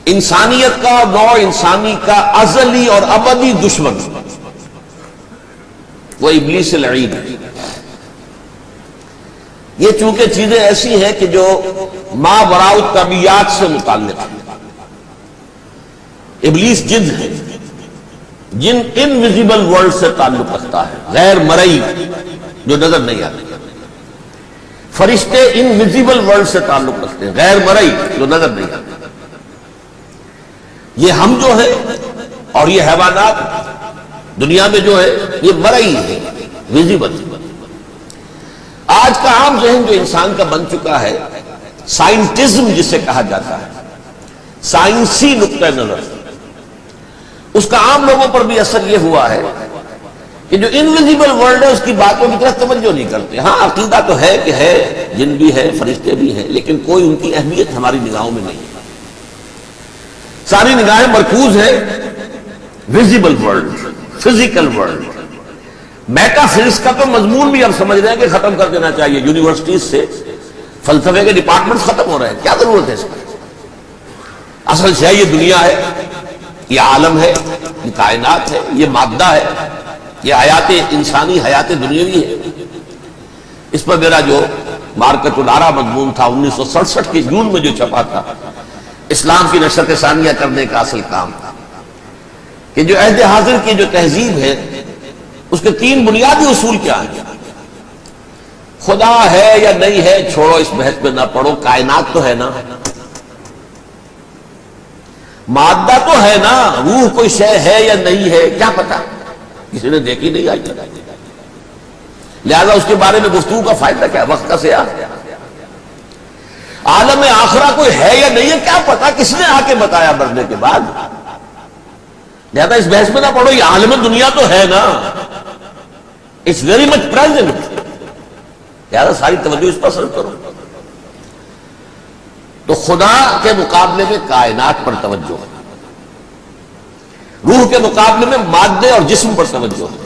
انسانیت کا، نوع انسانی کا ازلی اور ابدی دشمن وہ ابلیس لعین ہے۔ یہ چونکہ چیزیں ایسی ہیں کہ جو ما وراء الطبیعات سے متعلق ہیں۔ ابلیس جن ہے، جن انویزیبل ورلڈ سے تعلق رکھتا ہے، غیر مرئی جو نظر نہیں آتی۔ فرشتے انویزیبل ورلڈ سے تعلق رکھتے ہیں، غیر مرئی جو نظر نہیں آتے۔ یہ ہم جو ہے اور یہ حیوانات دنیا میں جو ہے یہ مرئی ہے، ویزیبل۔ آج کا عام ذہن جو انسان کا بن چکا ہے، سائنٹزم جسے کہا جاتا ہے، سائنسی نقطہ نظر، اس کا عام لوگوں پر بھی اثر یہ ہوا ہے کہ جو انویزیبل ورلڈ ہے اس کی باتوں کی طرف توجہ نہیں کرتے۔ ہاں عقیدہ تو ہے کہ ہے، جن بھی ہے، فرشتے بھی ہیں، لیکن کوئی ان کی اہمیت ہماری نگاہوں میں نہیں ہے۔ ساری نگاہیں مرکوز ہے visible world, physical world. Meta physics کا تو مضمون بھی اب سمجھ رہے ہیں کہ ختم کر دینا چاہیے، یونیورسٹیز سے فلسفے کے ڈپارٹمنٹ ختم ہو رہے ہیں، کیا ضرورت ہے اس کی؟ اصل شے یہ دنیا ہے، یہ عالم ہے، یہ کائنات ہے، یہ مادہ ہے، یہ حیات انسانی، حیات دنیاوی ہے۔ اس پر میرا جو مارکت الارا مضمون تھا 1967 کے جون میں جو چھپا تھا، اسلام کی نشرت ثانیہ کرنے کا اصل کام تھا کہ جو عہد حاضر کی جو تہذیب ہے اس کے 3 بنیادی اصول کیا ہیں۔ خدا ہے یا نہیں ہے چھوڑو، اس بحث میں نہ پڑھو، کائنات تو ہے نا، مادہ تو ہے نا، روح کوئی شے ہے یا نہیں ہے کیا پتا، کسی نے دیکھی نہیں آئی، لہذا اس کے بارے میں گفتگو کا فائدہ کیا، وقت کا سیاح۔ عالم آخرہ کوئی ہے یا نہیں ہے کیا پتا، کس نے آ کے بتایا مرنے کے بعد، لہذا اس بحث میں نہ پڑھو، یہ عالم دنیا تو ہے نا، اٹس ویری مچ پریزنٹ، لہذا ساری توجہ اس پر صرف کرو۔ تو خدا کے مقابلے میں کائنات پر توجہ ہے، روح کے مقابلے میں مادے اور جسم پر توجہ ہے،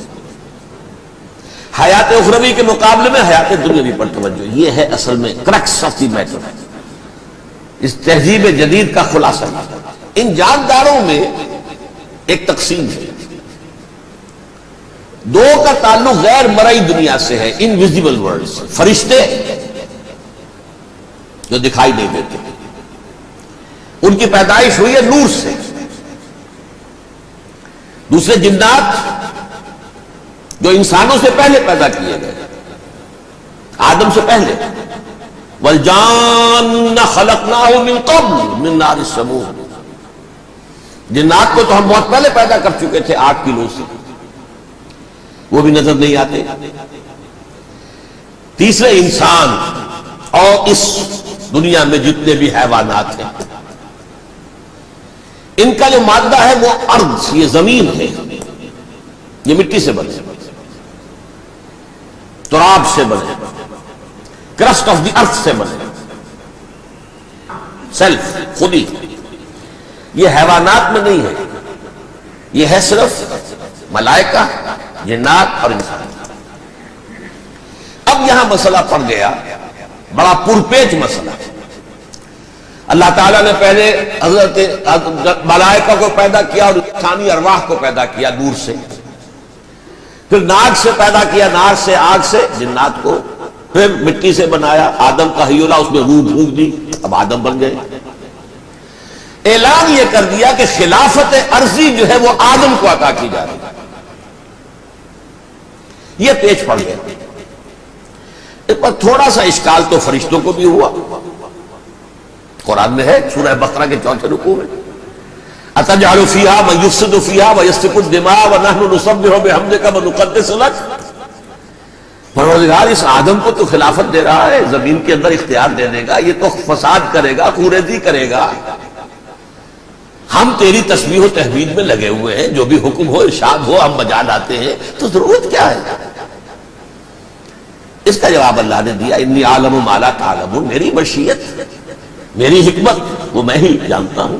حیات اخروی کے مقابلے میں حیات دنیاوی پر توجہ۔ یہ ہے اصل میں کرکس آف دی میٹر، اس تہذیب جدید کا خلاصہ۔ ان جانداروں میں ایک تقسیم ہے، 2 کا تعلق غیر مرئی دنیا سے ہے، انویزیبل ورلڈ سے، فرشتے جو دکھائی نہیں دیتے، ان کی پیدائش ہوئی ہے نور سے۔ دوسرے جنات جو انسانوں سے پہلے پیدا کیے گئے، آدم سے پہلے، وَالْجَانَّ خَلَقْنَاهُ مِن قَبْلُ مِن نَارِ السَّمُومِ، جنات کو تو ہم بہت پہلے پیدا کر چکے تھے آگ کی لو سے، وہ بھی نظر نہیں آتے۔ تیسرے انسان اور اس دنیا میں جتنے بھی حیوانات ہیں، ان کا جو مادہ ہے وہ ارض، یہ زمین ہے، یہ مٹی سے بنے، تراب سے بنے، کرسٹ آف دی ارتھ سے بنے، سیلف، خودی۔ یہ حیوانات میں نہیں ہے، یہ ہے صرف ملائکہ، جنات اور انسان۔ اب یہاں مسئلہ پڑ گیا، بڑا پرپیچ مسئلہ۔ اللہ تعالیٰ نے پہلے حضرت ملائکہ کو پیدا کیا اور انسانی ارواح کو پیدا کیا نور سے، پھر ناک سے پیدا کیا، نار سے، آگ سے جنات کو، پھر مٹی سے بنایا، آدم کا حیولہ، اس میں روح پھونک دی، اب آدم بن گئے۔ اعلان یہ کر دیا کہ خلافت ارضی جو ہے وہ آدم کو عطا کی جا رہی ہے۔ یہ پیچ پڑ گیا۔ اس پر تھوڑا سا اشکال تو فرشتوں کو بھی ہوا، قرآن میں ہے سورہ بقرہ کے 4 رکوع میں، أَتَجْعَلُ فِيهَا مَن يُفْسِدُ فِيهَا وَيَسْفِكُ الدِّمَاءَ وَنَحْنُ نُسَبِّحُ بِحَمْدِكَ وَنُقَدِّسُ لَكَ۔ پروردگار اس آدم کو تو خلافت دے رہا ہے، زمین کے اندر اختیار دے دے گا، یہ تو فساد کرے گا، کوریزی کرے گا، ہم تیری تسبیح و تحمید میں لگے ہوئے ہیں، جو بھی حکم ہو، ارشاد ہو، ہم بجا لاتے ہیں، تو ضرورت کیا ہے؟ اس کا جواب اللہ نے دیا، انی عالم ما لا تعلمون، میری مشیت، میری حکمت وہ میں ہی جانتا ہوں،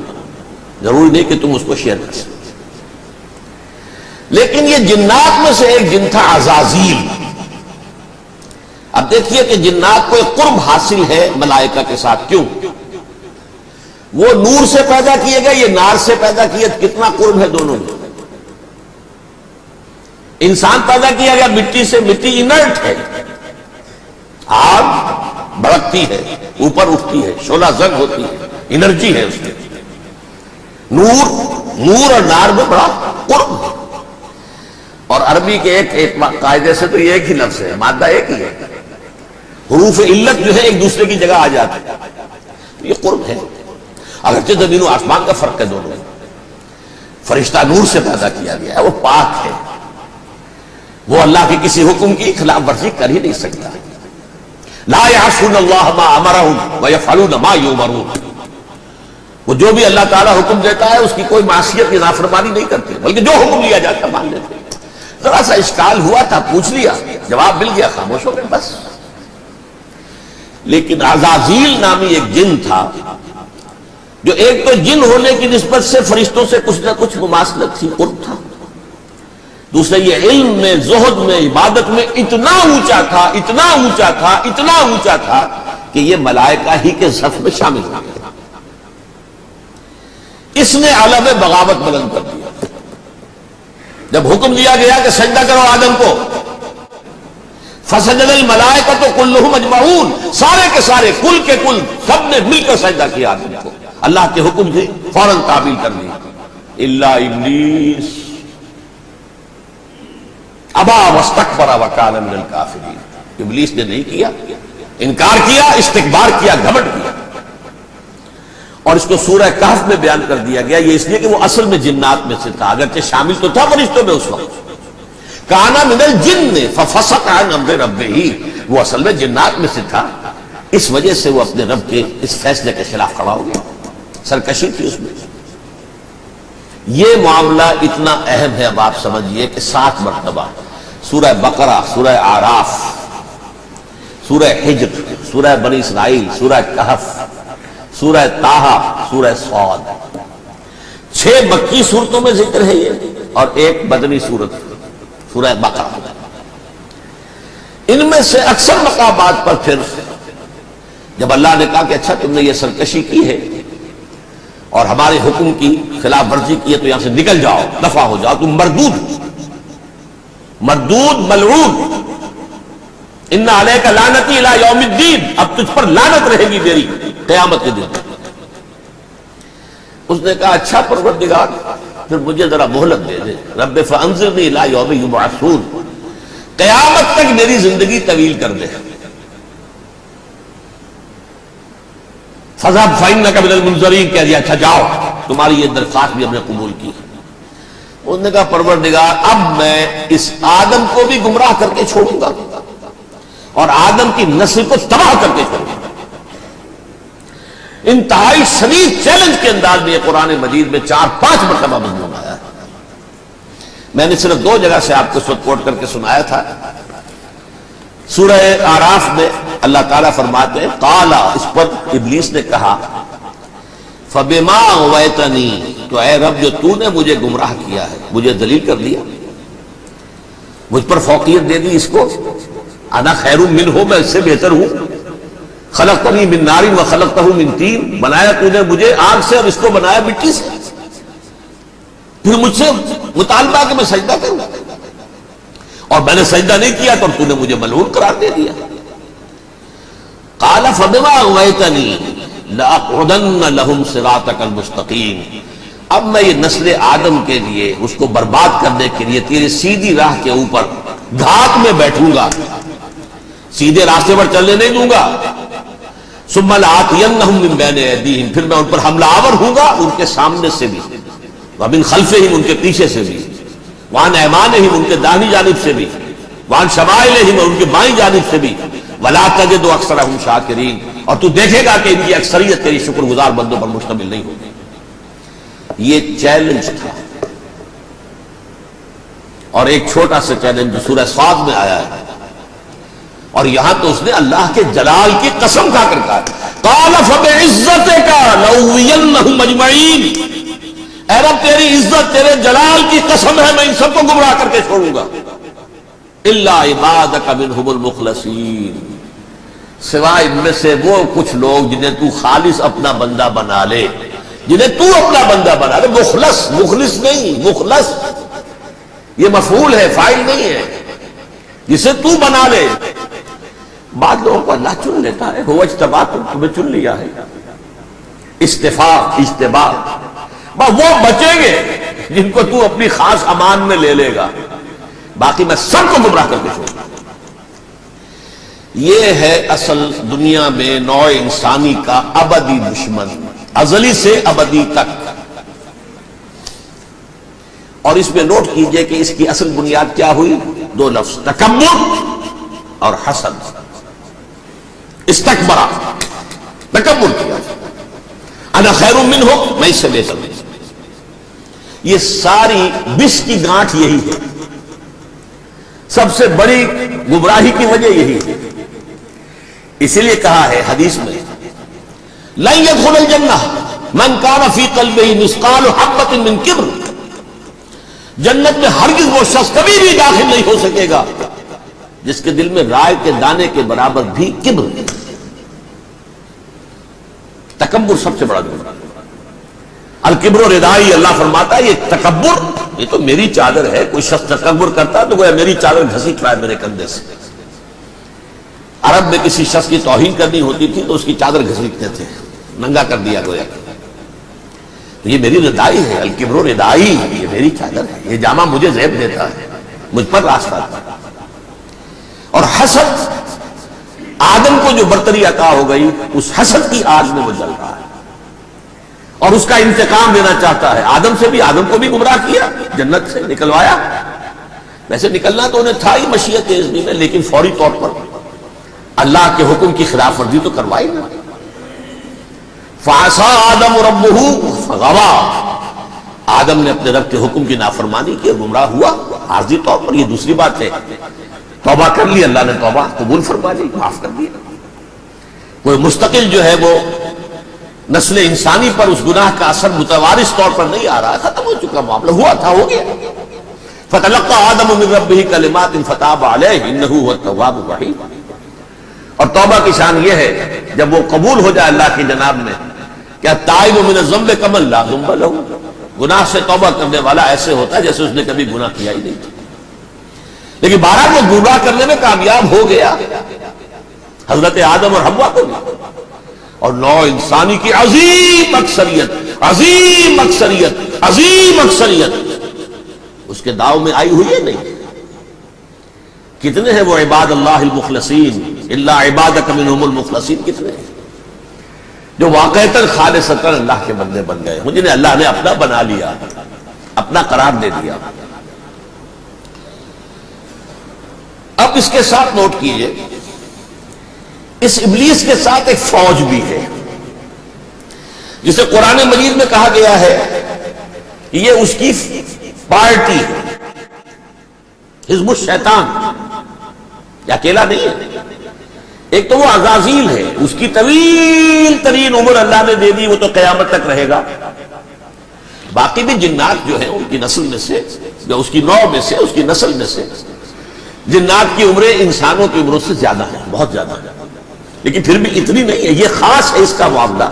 ضروری نہیں کہ تم اس کو شیئر کر سکتے۔ لیکن یہ جنات میں سے ایک جن تھا عزازیل۔ اب دیکھیے کہ جنات کو ایک قرب حاصل ہے ملائکہ کے ساتھ، کیوں؟ وہ نور سے پیدا کیے گئے، یہ نار سے پیدا کیے، کتنا قرب ہے دونوں میں. انسان پیدا کیا گیا مٹی سے، مٹی انرٹ ہے، آگ بڑکتی ہے، اوپر اٹھتی ہے، شعلہ زنگ ہوتی ہے، انرجی ہے اس میں. نور اور نار میں بڑا قرب ہے. اور عربی کے ایک قاعدے سے تو یہ ایک ہی لفظ ہے، مادہ ایک ہی ہے، حروف علت جو ہے ایک دوسرے کی جگہ آ جاتے ہیں. یہ قرب ہے، اگرچہ زمین و آسمان کا فرق ہے دونوں میں. فرشتہ نور سے پیدا کیا گیا ہے، وہ پاک ہے، وہ اللہ کے کسی حکم کی خلاف ورزی کر ہی نہیں سکتا. لا یعصون اللہ ما امرہم ویفعلون ما یؤمرون. وہ جو بھی اللہ تعالیٰ حکم دیتا ہے اس کی کوئی معصیت کی نافرمانی نہیں کرتے، بلکہ جو حکم لیا جاتا مان لیتے. ذرا سا اشکال ہوا تھا، پوچھ لیا، جواب مل گیا، خاموش ہو گئے بس. لیکن عزازیل نامی ایک جن تھا، جو ایک تو جن ہونے کی نسبت سے فرشتوں سے کچھ نہ کچھ مماثلت تھی، قرب تھا. دوسرے یہ علم میں، زہد میں، عبادت میں اتنا اونچا تھا، اتنا اونچا تھا، اتنا اونچا تھا کہ یہ ملائکہ ہی کے صف میں شامل ہو گیا. اس نے علم بغاوت بلند کر دیا. جب حکم دیا گیا کہ سجدہ کرو آدم کو، فسجد الملائکۃ کلھم اجمعون، سارے کے سارے، کل کے کل، سب نے مل کر سجدہ کیا آدم کو. اللہ کے حکم سے فوراً تعبیل کر دی. الا ابلیس ابا واستکبر وکان من الکافرین. ابلیس نے نہیں کیا، انکار کیا، استکبار کیا، گھمنڈ کیا. اور اس کو سورہ کہف میں بیان کر دیا گیا. یہ اس لیے کہ وہ اصل میں جنات میں سے تھا، اگرچہ شامل تو تھا فرشتوں میں اس وقت. کانا من الجن ففسق عن امر ربہ، وہ اصل میں جنات میں سے تھا، اس وجہ سے وہ اپنے رب کے اس فیصلے کے خلاف کھڑا ہو گیا. سرکشی تھی اس میں. یہ معاملہ اتنا اہم ہے، اب آپ سمجھیے کہ 7 مرتبہ سورہ بقرہ، سورہ اعراف، سورہ حجر، سورہ بنی اسرائیل، سورہ کہف، سورہ طٰہٰ، سورہ صاد، 6 مکی صورتوں میں ذکر ہے یہ، اور ایک مدنی صورت سورہ بقرہ. ان میں سے اکثر مقامات پر پھر جب اللہ نے کہا کہ اچھا تم نے یہ سرکشی کی ہے اور ہمارے حکم کی خلاف ورزی کی ہے تو یہاں سے نکل جاؤ، دفع ہو جاؤ، تم مردود ملعون، ان علیک لعنتی الی یوم الدین، اب تجھ پر لعنت رہے گی میری قیامت کے دن. اس نے کہا اچھا پروردگار پھر مجھے ذرا مہلت دے دے، رب فانظرنی الی یوم یبعثون، قیامت تک میری زندگی طویل کر دے. فذهب فإنك من المنظرین، کہہ دیا اچھا جاؤ، تمہاری یہ درخواست بھی ہم نے قبول کی. انہوں نے کہا پروردگار اب میں اس آدم کو بھی گمراہ کر کے چھوڑوں گا اور آدم کی نسل کو تباہ کر کے چھوڑوں گا. انتہائی شدید چیلنج کے انداز میں یہ قرآن مجید میں 4-5 مرتبہ مضمون آیا ہے. میں نے صرف 2 جگہ سے آپ کو کوٹ کر کے سنایا تھا. سورہ اعراف میں اللہ تعالیٰ فرماتے ہیں قال، اس پر ابلیس نے کہا فبما اغویتنی، تو اے رب جو تو نے مجھے گمراہ کیا ہے، مجھے ذلیل کر دیا، مجھ پر فوقیت دے دی، اس کو انا خیر منہ، میں اس سے بہتر ہوں، خلقتنی من نار وخلقتہ من طین، بنایا تو نے مجھے آگ سے اور اس کو بنایا مٹی سے، پھر مجھ سے مطالبہ کہ میں سجدہ کروں، اور میں نے سجدہ نہیں کیا تو نے مجھے ملعون قرار دے دیا. قال فبما اغویتنی لأقعدن لهم صراطک المستقیم، اب میں یہ نسل آدم کے لیے، اس کو برباد کرنے کے لیے تیرے سیدھی راہ کے اوپر گھات میں بیٹھوں گا، سیدھے راستے پر چلنے نہیں دوں گا. ثم لآتینہم من بین ایدیہم، پھر میں ان پر حملہ آور ہوں گا، ان کے سامنے سے بھی، ومن خلفہم، ان کے پیچھے سے بھی، وعن ایمانہم، ان کے داہنی جانب سے بھی، وعن شمائلہم، اور ان کے بائیں جانب سے بھی، ولا تجد اکثرہم شاکرین، اور تو دیکھے گا کہ ان کی اکثریت تیری شکر گزار بندوں پر مشتمل نہیں ہوگی. یہ چیلنج تھا. اور ایک چھوٹا سا چیلنج جو سورہ صاد میں آیا ہے، اور یہاں تو اس نے اللہ کے جلال کی قسم کھا کر کہا قال فبعزتک لأغوینہم اجمعین، اے رب تیری عزت، تیرے جلال کی قسم ہے میں ان سب کو گمراہ کر کے چھوڑوں گا، الا عبادک منہم المخلصین، سوائے ان میں سے وہ کچھ لوگ جنہیں تو خالص اپنا بندہ بنا لے، جنہیں تو اپنا بندہ بنا لے، مخلص، مخلص نہیں، مخلص یہ مفعول ہے، فاعل نہیں ہے، جسے تو بنا لے۔ بعض لوگوں کو اللہ چن لیتا ہے، هو اجتباکم، تمہیں چن لیا ہے، استفاء، اجتباء، وہ بچیں گے جن کو تو اپنی خاص امان میں لے لے گا، باقی میں سب کو گمراہ کر کے چھوڑوں گا۔ یہ ہے اصل دنیا میں نوع انسانی کا ابدی دشمن، ازلی سے ابدی تک۔ اور اس میں نوٹ کیجئے کہ اس کی اصل بنیاد کیا ہوئی؟ دو لفظ، تکبر اور حسد۔ استکبرا، تکبر کیا، انا خیر منہ، میں اس سے بہتر ہوں۔ یہ ساری بس کی گانٹھ یہی ہے، سب سے بڑی گمراہی کی وجہ یہی ہے۔ اسی لیے کہا ہے حدیث میں، لن يدخل الجنہ من کان فی قلبہ مثقال حبۃ من کبر، جنت میں ہرگز وہ شخص کبھی بھی داخل نہیں ہو سکے گا جس کے دل میں رائے کے دانے کے برابر بھی کبر ہے۔ تکبر سب سے بڑا گناہ، الکبر ردائی، اللہ فرماتا ہے یہ تکبر، یہ تو میری چادر ہے۔ کوئی شخص تکبر کرتا تو گویا میری چادر گھسیٹ رہا ہے میرے کندھے سے۔ عرب میں کسی شخص کی توہین کرنی ہوتی تھی تو اس کی چادر گھسیٹتے تھے، ننگا کر دیا گویا۔ تو یہ میری ردائی ہے، الکبر ردائی، یہ میری چادر ہے، یہ جامہ مجھے زیب دیتا ہے، مجھ پر راستہ تھا۔ اور حسد، آدم کو جو برتری عطا ہو گئی، اس حسد کی آگ میں وہ جل رہا ہے اور اس کا انتقام لینا چاہتا ہے۔ آدم سے بھی، آدم کو بھی گمراہ کیا، جنت سے نکلوایا۔ ویسے نکلنا تو انہیں تھا ہی مشیت اذنی میں، لیکن فوری طور پر اللہ کے حکم کی خلاف ورزی تو کروائی نا۔ فَعَصَىٰ آدَمُ رَبُّهُ فَغَوَىٰ، آدم نے اپنے رب کے حکم کی نافرمانی کی، گمراہ ہوا عارضی طور پر۔ یہ دوسری بات ہے، توبہ کر لی، اللہ نے توبہ قبول فرما لی، معاف کر دیا۔ کوئی مستقل جو ہے وہ نسل انسانی پر اس گناہ کا اثر متوارث طور پر نہیں آ رہا، ختم ہو چکا معاملہ، ہوا تھا ہو گیا۔ فَتَلَقَّىٰ آدَمُ مِن رَّبِّهِ كَلِمَاتٍ فَتَابَ عَلَيْهِ إِنَّهُ هُوَ التَّوَّابُ الرَّحِيمُ۔ اور توبہ کی شان یہ ہے جب وہ قبول ہو جائے اللہ کی جناب میں، کیا تائب من الذنب کمن لا ذنب له، گناہ سے توبہ کرنے والا ایسے ہوتا ہے جیسے اس نے کبھی گناہ کیا ہی نہیں تھا۔ لیکن بہرحال وہ گمراہ کرنے میں کامیاب ہو گیا، حضرت آدم اور حوا کو بھی۔ اور نوع انسانی کی عظیم اکثریت، عظیم اکثریت، عظیم اکثریت اس کے داؤ میں آئی ہوئی ہے نہیں۔ کتنے ہیں وہ عباد اللہ المخلصین، الا عبادک منہم المخلصین، کتنے ہیں جو واقعتاً خالصتاً اللہ کے بندے بن گئے، جنہیں اللہ نے اپنا بنا لیا، اپنا قرار دے دیا۔ اب اس کے ساتھ نوٹ کیجئے، اس ابلیس کے ساتھ ایک فوج بھی ہے جسے قرآن مجید میں کہا گیا ہے یہ اس کی پارٹی ہے، حزب الشیطان، یہ اکیلا نہیں ہے۔ ایک تو وہ عزازیل ہے، اس کی طویل ترین عمر اللہ نے دے دی، وہ تو قیامت تک رہے گا۔ باقی بھی جنات جو ہیں ان کی نسل میں سے، جو اس کی نوع میں سے، اس کی نسل میں سے، جنات کی عمریں انسانوں کی عمروں سے زیادہ ہیں، بہت زیادہ ہیں، لیکن پھر بھی اتنی نہیں ہے۔ یہ خاص ہے اس کا معاملہ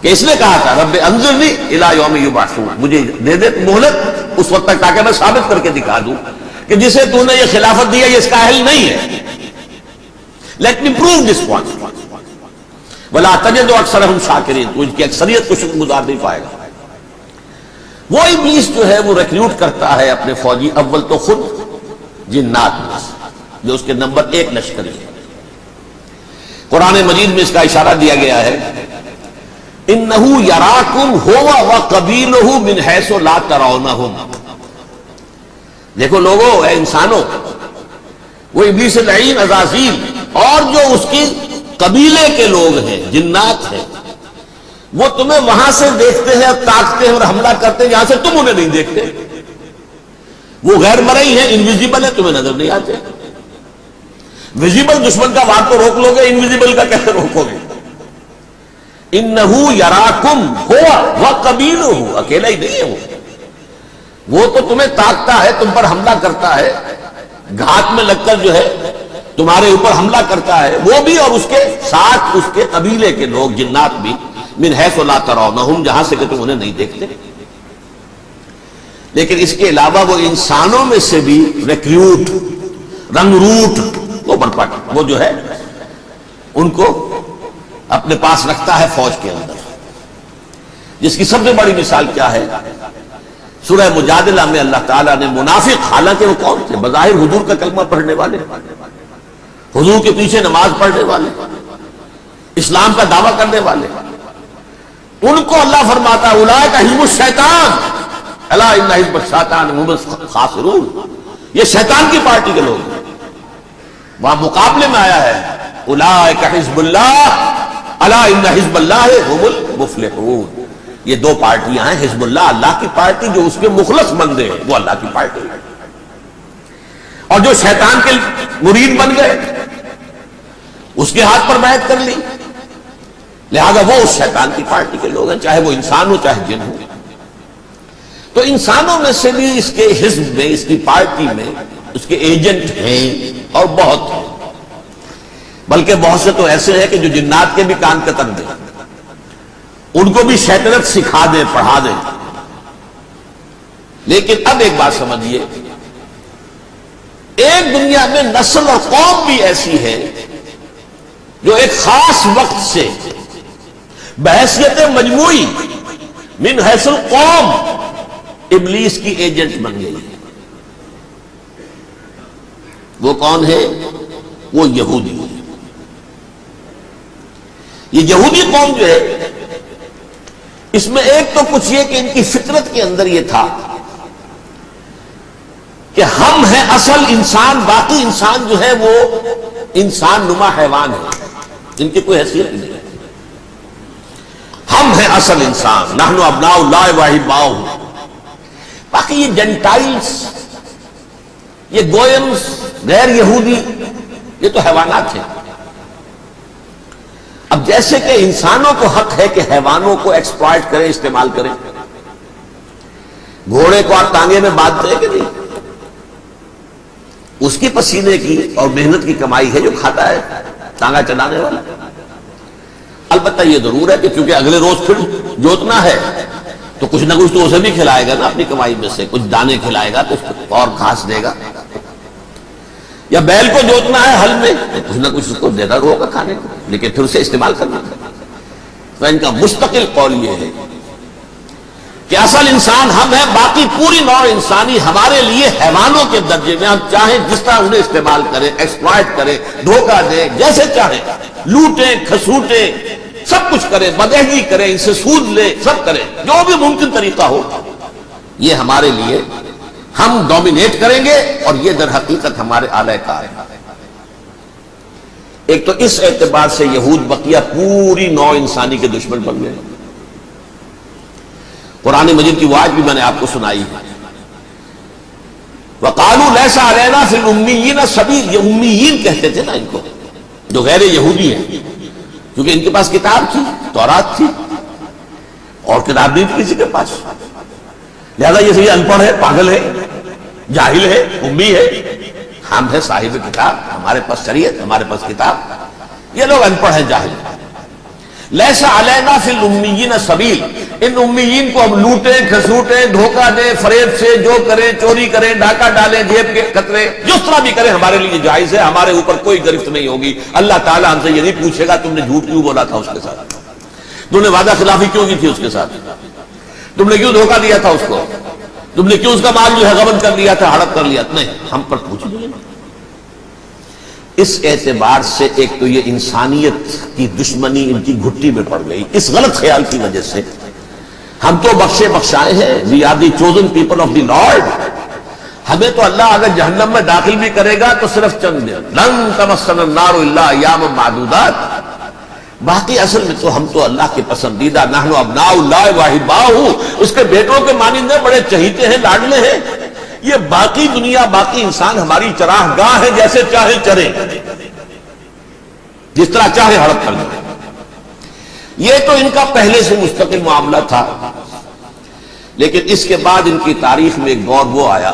کہ اس نے کہا تھا رب انظرنی الی یوم یبعثون، مجھے دے دے مہلت اس وقت تک تاکہ میں ثابت کر کے دکھا دوں کہ جسے تو نے یہ خلافت دیا یہ اس کا اہل نہیں ہے۔ Let me prove this point ولا تجد اکثرهم شاکرین، تو ان کی اکثریت کو شکر گزار نہیں پائے گا۔ وہ ابلیس جو ہے وہ ریکروٹ کرتا ہے اپنے فوجی، اول تو خود جنات میں جو اس کے نمبر 1 لشکری ہے۔ قرآن مجید میں اس کا اشارہ دیا گیا ہے انہو یراکم ہوا وقبیلہ من حیث لا ترونہم۔ دیکھو لوگو، اے انسانوں، وہ ابلیس لعین عزازیل اور جو اس کی قبیلے کے لوگ ہیں، جنات ہیں، وہ تمہیں وہاں سے دیکھتے ہیں اور تاکتے ہیں اور حملہ کرتے ہیں جہاں سے تم انہیں نہیں دیکھتے۔ وہ غیر مرئی ہیں، انویزیبل ہے، تمہیں نظر نہیں آتے۔ ویزیبل دشمن کا وار تو روک لو گے، انویزیبل کا کیسے روکو گے؟ انہو یراکم ہوا وقبیلہ، اکیلا ہی نہیں ہے وہ تو تمہیں تاکتا ہے، تم پر حملہ کرتا ہے، گھات میں لگ کر جو ہے تمہارے اوپر حملہ کرتا ہے، وہ بھی اور اس کے ساتھ اس کے قبیلے کے لوگ جنات بھی، من حیث لا ترونہم، جہاں سے کہ تم انہیں نہیں دیکھتے۔ لیکن اس کے علاوہ وہ انسانوں میں سے بھی ریکریوٹ، رنگ روٹ، وہ برپا، وہ جو ہے ان کو اپنے پاس رکھتا ہے فوج کے اندر، جس کی سب سے بڑی مثال کیا ہے؟ سورہ مجادلہ میں اللہ تعالیٰ نے منافق، حالانکہ وہ کون تھے؟ بظاہر حضور کا کلمہ پڑھنے والے، حضور کے پیچھے نماز پڑھنے والے، اسلام کا دعویٰ کرنے والے، ان کو اللہ فرماتا ہے اولئک حزب الشیطان الا ان حزب الشیطان هم الخاسرون، یہ شیطان کی پارٹی کے لوگ ہیں۔ وہاں مقابلے میں آیا ہے اولئک حزب اللہ الا ان حزب اللہ هم المفلحون، یہ دو پارٹیاں ہیں، حزب اللہ اللہ کی پارٹی جو اس کے مخلص بندے ہیں، وہ اللہ کی پارٹی ہے، اور جو شیطان کے مرید بن گئے اس کے ہاتھ پر بیعت کر لی، لہذا وہ اس شیطان کی پارٹی کے لوگ ہیں، چاہے وہ انسان ہو چاہے جن ہو۔ تو انسانوں میں سے بھی اس کے حزب میں، اس کی پارٹی میں اس کے ایجنٹ ہیں، اور بہت ہیں، بلکہ بہت سے تو ایسے ہیں کہ جو جنات کے بھی کان قطع دیں، ان کو بھی شیطنت سکھا دیں، پڑھا دیں۔ لیکن اب ایک بات سمجھیے، ایک دنیا میں نسل اور قوم بھی ایسی ہے جو ایک خاص وقت سے بحیثیت مجموعی من حیث القوم ابلیس کی ایجنٹ بن گئی ہے۔ وہ کون ہے؟ وہ یہودی ہے۔ یہ یہودی قوم جو ہے، اس میں ایک تو کچھ یہ کہ ان کی فطرت کے اندر یہ تھا کہ ہم ہیں اصل انسان، باقی انسان جو ہے وہ انسان نما حیوان ہے، ان کی کوئی حیثیت نہیں ہے۔ ہم ہیں اصل انسان، نحن ابناء اللہ واحباؤہ۔ باقی یہ جنٹائلز، یہ گوئمز، غیر یہودی، یہ تو حیوانات ہیں۔ اب جیسے کہ انسانوں کو حق ہے کہ حیوانوں کو ایکسپلائٹ کریں، استعمال کریں، گھوڑے کو آپ ٹانگے میں باندھتے ہیں کہ نہیں؟ اس کی پسینے کی اور محنت کی کمائی ہے جو کھاتا ہے ٹانگا چلانے والا۔ البتہ یہ ضرور ہے کہ چونکہ اگلے روز پھر جوتنا ہے تو کچھ نہ کچھ تو اسے بھی کھلائے گا نا، اپنی کمائی میں سے کچھ دانے کھلائے گا، تو اس کو اور گھاس دے گا، یا بیل کو جوتنا ہے ہل میں تو کچھ نہ کچھ اس کو دینا ہوگا کھانے کو، لیکن پھر اسے استعمال کرنا ہے۔ تو ان کا مستقل قول یہ ہے کہ اصل انسان ہم ہیں، باقی پوری نوع انسانی ہمارے لیے حیوانوں کے درجے میں، ہم چاہیں جس طرح انہیں استعمال کریں، ایکسپلائٹ کریں، دھوکہ دیں، جیسے چاہیں، لوٹیں، کھسوٹیں، سب کچھ کریں، بدہضی کریں، ان سے سود لیں، سب کریں، جو بھی ممکن طریقہ ہو، یہ ہمارے لیے ہم ڈومینیٹ کریں گے، اور یہ در حقیقت ہمارے اعلی کار ہے۔ ایک تو اس اعتبار سے یہود بقیہ پوری نوع انسانی کے دشمن بن گئے۔ قرآن مجید کی وہ آیت بھی میں نے آپ کو سنائی ہے، وَقَالُوا لَيْسَ عَلَيْنَا فِي الْأُمِّيِّينَ سَبِيلٌ، یہ امیین کہتے تھے نا ان کو، جو غیر یہودی ہیں، کیونکہ ان کے پاس کتاب تھی، تورات تھی، اور کتاب نہیں تھی کسی کے پاس، لہذا یہ صحیح ان پڑھ ہے، پاگل ہے، جاہل ہے، امی ہے۔ ہم ہے صاحب کتاب، ہمارے پاس شریعت، ہمارے پاس کتاب، یہ لوگ ان پڑھ ہیں، جاہل ہیں۔ لیس علینا فی الامیین سبیل، ان امیین کو ہم لوٹیں، کھسوٹیں، دھوکہ دیں، فریب سے جو کریں، چوری کریں، ڈاکہ ڈالیں، جیب کے قطرے، جس طرح بھی کریں ہمارے لیے جائز ہے، ہمارے اوپر کوئی گرفت نہیں ہوگی۔ اللہ تعالیٰ ہم سے یہ نہیں پوچھے گا تم نے جھوٹ کیوں بولا تھا اس کے ساتھ، تم نے وعدہ خلافی کیوں کی تھی اس کے ساتھ، تم نے کیوں دھوکہ دیا تھا اس کو، تم نے کیوں اس کا مال جو ہے غبن کر لیا تھا، ہڑپ کر لیا تھا، نہیں، ہم پر پوچھ لیں۔ اس اعتبار سے ایک تو یہ انسانیت کی دشمنی ان کی گھٹی میں پڑ گئی، اس غلط خیال کی وجہ سے ہم تو بخشے بخشائے ہیں، we are the chosen people of the Lord, ہمیں تو اللہ اگر جہنم میں داخل بھی کرے گا تو صرف چند دن، لن تمسنا النار الا ایاما معدودات، باقی اصل میں تو ہم تو اللہ کے پسندیدہ، نحن ابناء اللہ واحباؤہ، اس کے بیٹوں کے مانندے بڑے چہیتے ہیں، لاڈلے ہیں۔ یہ باقی دنیا، باقی انسان ہماری چراہ گاہ ہے، جیسے چاہے چرے، جس طرح چاہے ہڑپ کر دیں۔ یہ تو ان کا پہلے سے مستقل معاملہ تھا، لیکن اس کے بعد ان کی تاریخ میں ایک دور وہ آیا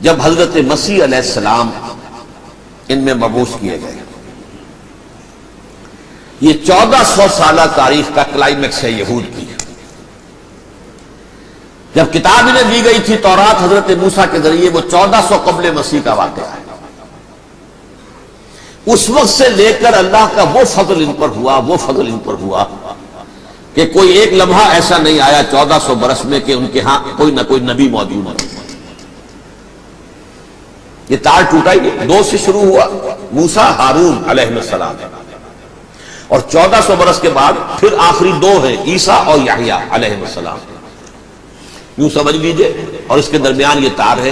جب حضرت مسیح علیہ السلام ان میں مبعوث کیے گئے۔ یہ 1400 سالہ تاریخ کا کلائمیکس ہے یہود کی۔ جب کتاب انہیں دی گئی تھی تورات حضرت موسیٰ کے ذریعے، وہ 1400 قبل مسیح کا واقعہ ہے۔ اس وقت سے لے کر اللہ کا وہ فضل ان پر ہوا کہ کوئی ایک لمحہ ایسا نہیں آیا 1400 برس میں کہ ان کے ہاں کوئی نہ کوئی نبی موجود ہے۔ یہ تار ٹوٹا ہی نہیں، 2 سے شروع ہوا، موسیٰ ہارون علیہ السلام، اور 1400 برس کے بعد پھر آخری 2 ہیں، عیسیٰ اور یحییٰ علیہ السلام، یوں سمجھ لیجئے۔ اور اس کے درمیان یہ تار ہے،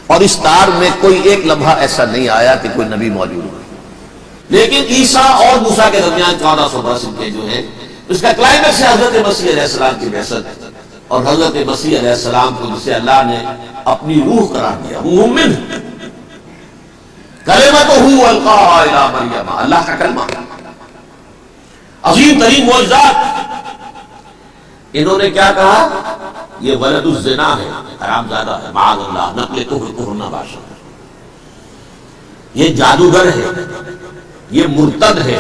اور اس تار میں کوئی ایک لمحہ ایسا نہیں آیا کہ کوئی نبی موجود ہو۔ لیکن عیسیٰ اور موسیٰ کے درمیان 1400 برس کے جو ہے، اس کا کلائمیکس ہے حضرت مسیح علیہ السلام کی بعثت، اور حضرت مسیح علیہ السلام کو جسے اللہ نے اپنی روح قرار دیا، روح منہ، کلمتہ القاها الی مریم، اللہ کا کلمہ، عظیم ترین معجزات۔ انہوں نے کیا کہا؟ یہ ولد الزنا ہے، حرام زادہ ہے، معاذ اللہ، نقل کفر نہ باشا، یہ جادوگر ہے، یہ مرتد ہے،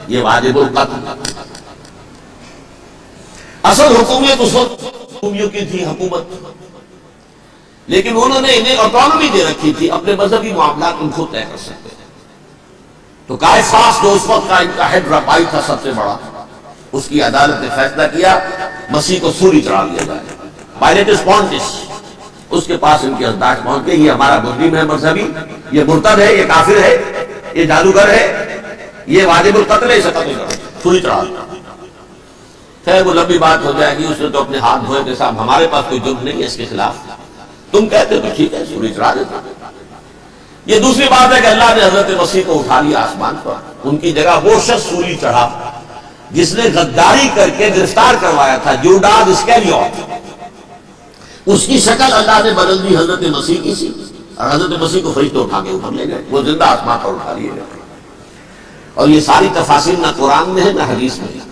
یہ واجب القتل۔ اصل حکومت اس وقت قومیوں کی تھی حکومت، لیکن انہوں نے انہیں آٹونومی دے رکھی تھی، اپنے مذہبی معاملات ان خود طے کر سکتے ہیں۔ تو قائفاس جو اس وقت کا ان کا ہیڈ ربائی تھا سب سے بڑا، اس کی عدالت نے فیصلہ کیا مسیح کو سولی چڑھا دیا جائے۔ پائلیٹس پونٹس، اس کے پاس ان کے ازداج پہنچ کے، یہ ہمارا مجرم ہے مذہبی، یہ مرتد ہے، یہ کافر ہے، یہ جادوگر ہے، یہ واجب القتل ہے، اسے قتل کرو، سولی چڑھا دیا۔ خیر وہ لمبی بات ہو جائے گی، اس نے تو اپنے ہاتھ دھوئے کہ صاحب ہمارے پاس کوئی جرم نہیں ہے اس کے خلاف، تم کہتے ہو تو ٹھیک ہے، سولی چڑھا دیتا۔ یہ دوسری بات ہے کہ اللہ نے حضرت مسیح کو اٹھا لیا آسمان پر، ان کی جگہ وہ شخص سولی چڑھا جس نے غداری کر کے گرفتار کروایا تھا، جوڈاس اسکریوت، اس کی شکل اللہ نے بدل دی حضرت مسیح کی سی، اور حضرت مسیح کو فرشتے اٹھا کے اوپر لے گئے، وہ زندہ آسمان پر اٹھا لیے گئے۔ اور یہ ساری تفاصیل نہ قرآن میں ہے نہ حدیث میں ہے،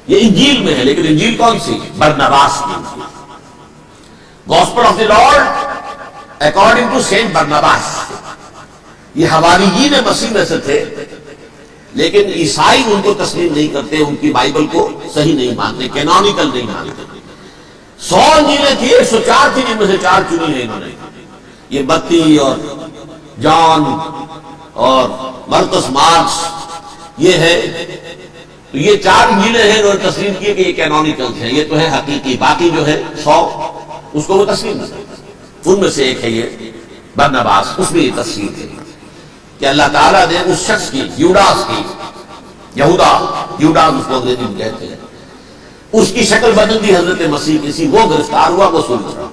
یہ انجیل میں ہے، لیکن انجیل کون سی؟ برنباس کی، gospel of the Lord according to saint Barnabas. یہ حواریین مسیح میں سے تھے، لیکن عیسائی ان کو تسلیم نہیں کرتے، ان کی بائبل کو صحیح نہیں مانتے، کینونیکل نہیں مانتے۔ 100 انجیلیں تھی، 104 تھی، جن میں سے 4 چنی ہے انہوں نے، یہ متی اور جان اور مرکس مارکس، یہ ہے، تو یہ 4 انجیلیں ہیں، انہوں نے تسلیم کیے کہ یہ کینونیکل ہیں، یہ تو ہے حقیقی، باقی جو ہے 100 اس کو وہ تسلیم نہیں کرتے۔ ان میں سے ایک ہے یہ برنباس، اس میں یہ تفصیل ہے کہ اللہ تعالیٰ نے اس شخص کی، یوڈاس کی، یہودا، یوڈاس اس کو انگریزی میں کہتے ہیں، اس کی شکل بدل دی حضرت مسیح کی سی، وہ گرفتار ہوا، وہ سولی چڑھا۔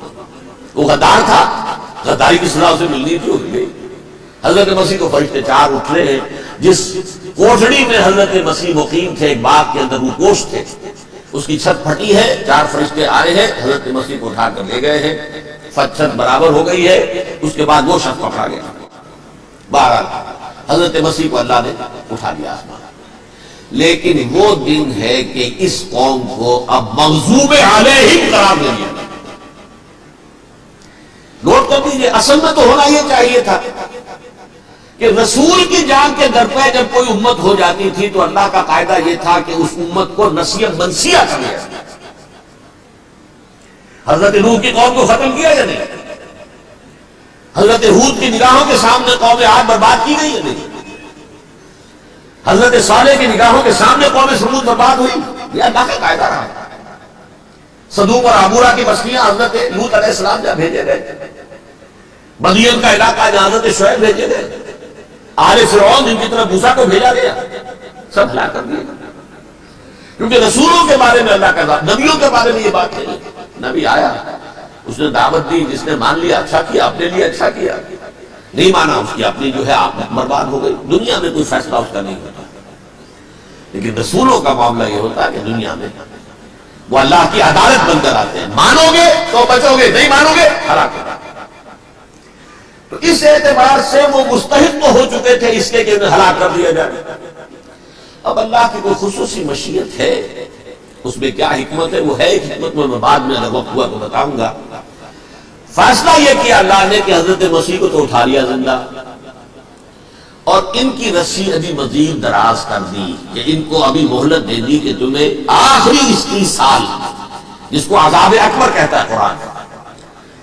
وہ غدار تھا، غداری کی سزا اسے ملنی تھی، اٹھ گئی۔ حضرت مسیح کو فرشتے 4 اٹھ رہے ہیں، جس کوٹڑی میں حضرت مسیح مقیم تھے، ایک باغ کے اندر وہ کوش تھے، اس کی چھت پھٹی ہے، 4 فرشتے آئے ہیں، حضرت مسیح کو اٹھا کر لے گئے ہیں، چھت برابر ہو گئی ہے، اس کے بعد وہ شخص پکڑا گیا۔ بہرحال حضرت مسیح کو اللہ نے اٹھا لیا آسمان۔ لیکن وہ دن ہے کہ اس قوم کو اب مغضوب علیہم قرار دے دیا۔ نوٹ کر دیجیے، اصل میں تو ہونا یہ چاہیے تھا کہ رسول کی جان کے در پہ جب کوئی امت ہو جاتی تھی تو اللہ کا قاعدہ یہ تھا کہ اس امت کو نسیہ منسیہ کر لیا۔ حضرت نوح کی قوم کو ختم کیا یا نہیں؟ حضرت ہود کی نگاہوں کے سامنے قوم عاد برباد کی گئی یا نہیں؟ حضرت صالح کی نگاہوں کے سامنے قوم سمود برباد ہوئی، یہ اللہ کا قاعدہ رہا۔ سدوم اور عمورہ کی بستیاں حضرت لوط علیہ السلام جہاں بھیجے گئے، مدین کا علاقہ جہاں حضرت شعیب بھیجے گئے، آل فرعون جن کی طرف موسیٰ کو بھیجا گیا، سب ہلاک کر دیا۔ کیونکہ رسولوں کے بارے میں اللہ کا ذات، نبیوں کے بارے میں یہ بات نہیں۔ نبی آیا، اس نے دعوت دی، جس نے مان لیا اچھا کیا، اپنے لیے اچھا کیا، نہیں مانا اس کی اپنی جو ہے آپ برباد ہو گئی۔ دنیا میں کوئی فیصلہ اس کا نہیں ہوتا، لیکن رسولوں کا معاملہ یہ ہوتا ہے کہ دنیا میں وہ اللہ کی عدالت بن کر آتے ہیں، مانو گے تو بچو گے، نہیں مانو گے ہلاک ہوگا۔ تو اس اعتبار سے وہ مستحق تو ہو چکے تھے اس کے کہ انہیں ہلاک کر دیا جائے۔ اب اللہ کی کوئی خصوصی مشیت ہے، اس میں کیا حکمت ہے، وہ ہے ایک حکمت، میں بعد میں اگر وقت ہوا تو بتاؤں گا۔ فیصلہ یہ کیا اللہ نے کہ حضرت مسیح کو تو اٹھا لیا زندہ، اور ان کی رسی ابھی مزید دراز کر دی کہ ان کو ابھی مہلت دے دی کہ تمہیں آخری استیصال، جس کو عذاب اکبر کہتا ہے قرآن،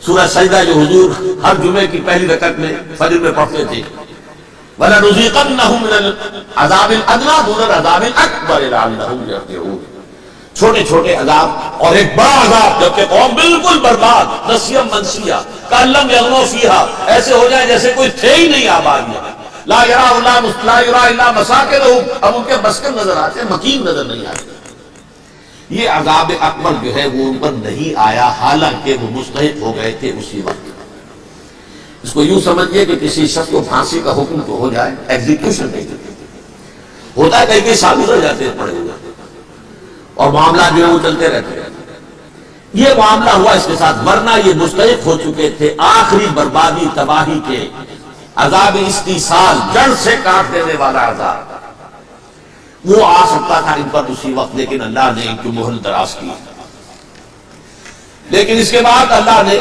سورہ سجدہ جو حضور ہر جمعے کی پہلی رکعت میں فجر میں پڑھتے تھے، وَلَنُذِيقَنَّهُم مِّنَ الْعَذَابِ الْأَدْنَىٰ دُونَ الْعَذَابِ الْأَكْبَرِ لَعَلَّهُمْ يَرْجِعُونَ، چھوٹے چھوٹے عذاب اور ایک بڑا عذاب، جبکہ قوم بالکل برباد، نسیم منسیہ، کأن لم یغنوا فیہا، ایسے ہو جائے جیسے کوئی تھے ہی نہیں آباد میں، لا یرا الا مساکنہم، اب ان کے مسکن نظر آتے ہیں، مکین نظر نہیں آتے۔ یہ عذاب اکبر جو ہے وہ ان پر نہیں آیا، حالانکہ وہ مستحق ہو گئے تھے اسی وقت۔ اس کو یوں سمجھئے کہ کسی شخص کو پھانسی کا حکم تو ہو جائے، ایگزیکیوشن نہیں ہوتا ہے، کئی سال گزر جاتے ہیں پڑے ہوئے اور معاملات جو ہے وہ چلتے رہتے ہیں۔ یہ معاملہ ہوا اس کے ساتھ، ورنہ یہ مستحق ہو چکے تھے آخری بربادی تباہی کے، عذاب استیصال، جڑ سے کاٹ دینے والا عذاب، وہ آ سکتا تھا ان پر اسی وقت، لیکن اللہ نے ان کی مہلت دراز کی۔ لیکن اس کے بعد اللہ نے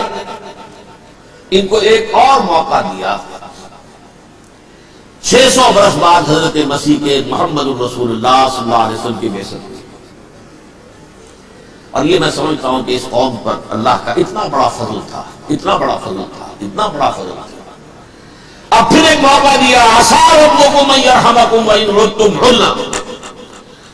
ان کو ایک اور موقع دیا، 600 برس بعد حضرت مسیح کے محمد الرسول اللہ صلی اللہ علیہ وسلم کی بعثت ہوئی۔ اور یہ میں سمجھتا ہوں کہ اس قوم پر اللہ کا اتنا بڑا فضل تھا، اتنا بڑا فضل تھا، اتنا بڑا فضل تھا۔ اب پھر ایک موقع دیا، عَسَىٰ رَبُّكُمْ أَن يَرْحَمَكُمْ وَإِنْ عُدتُّمْ عُدْنَا،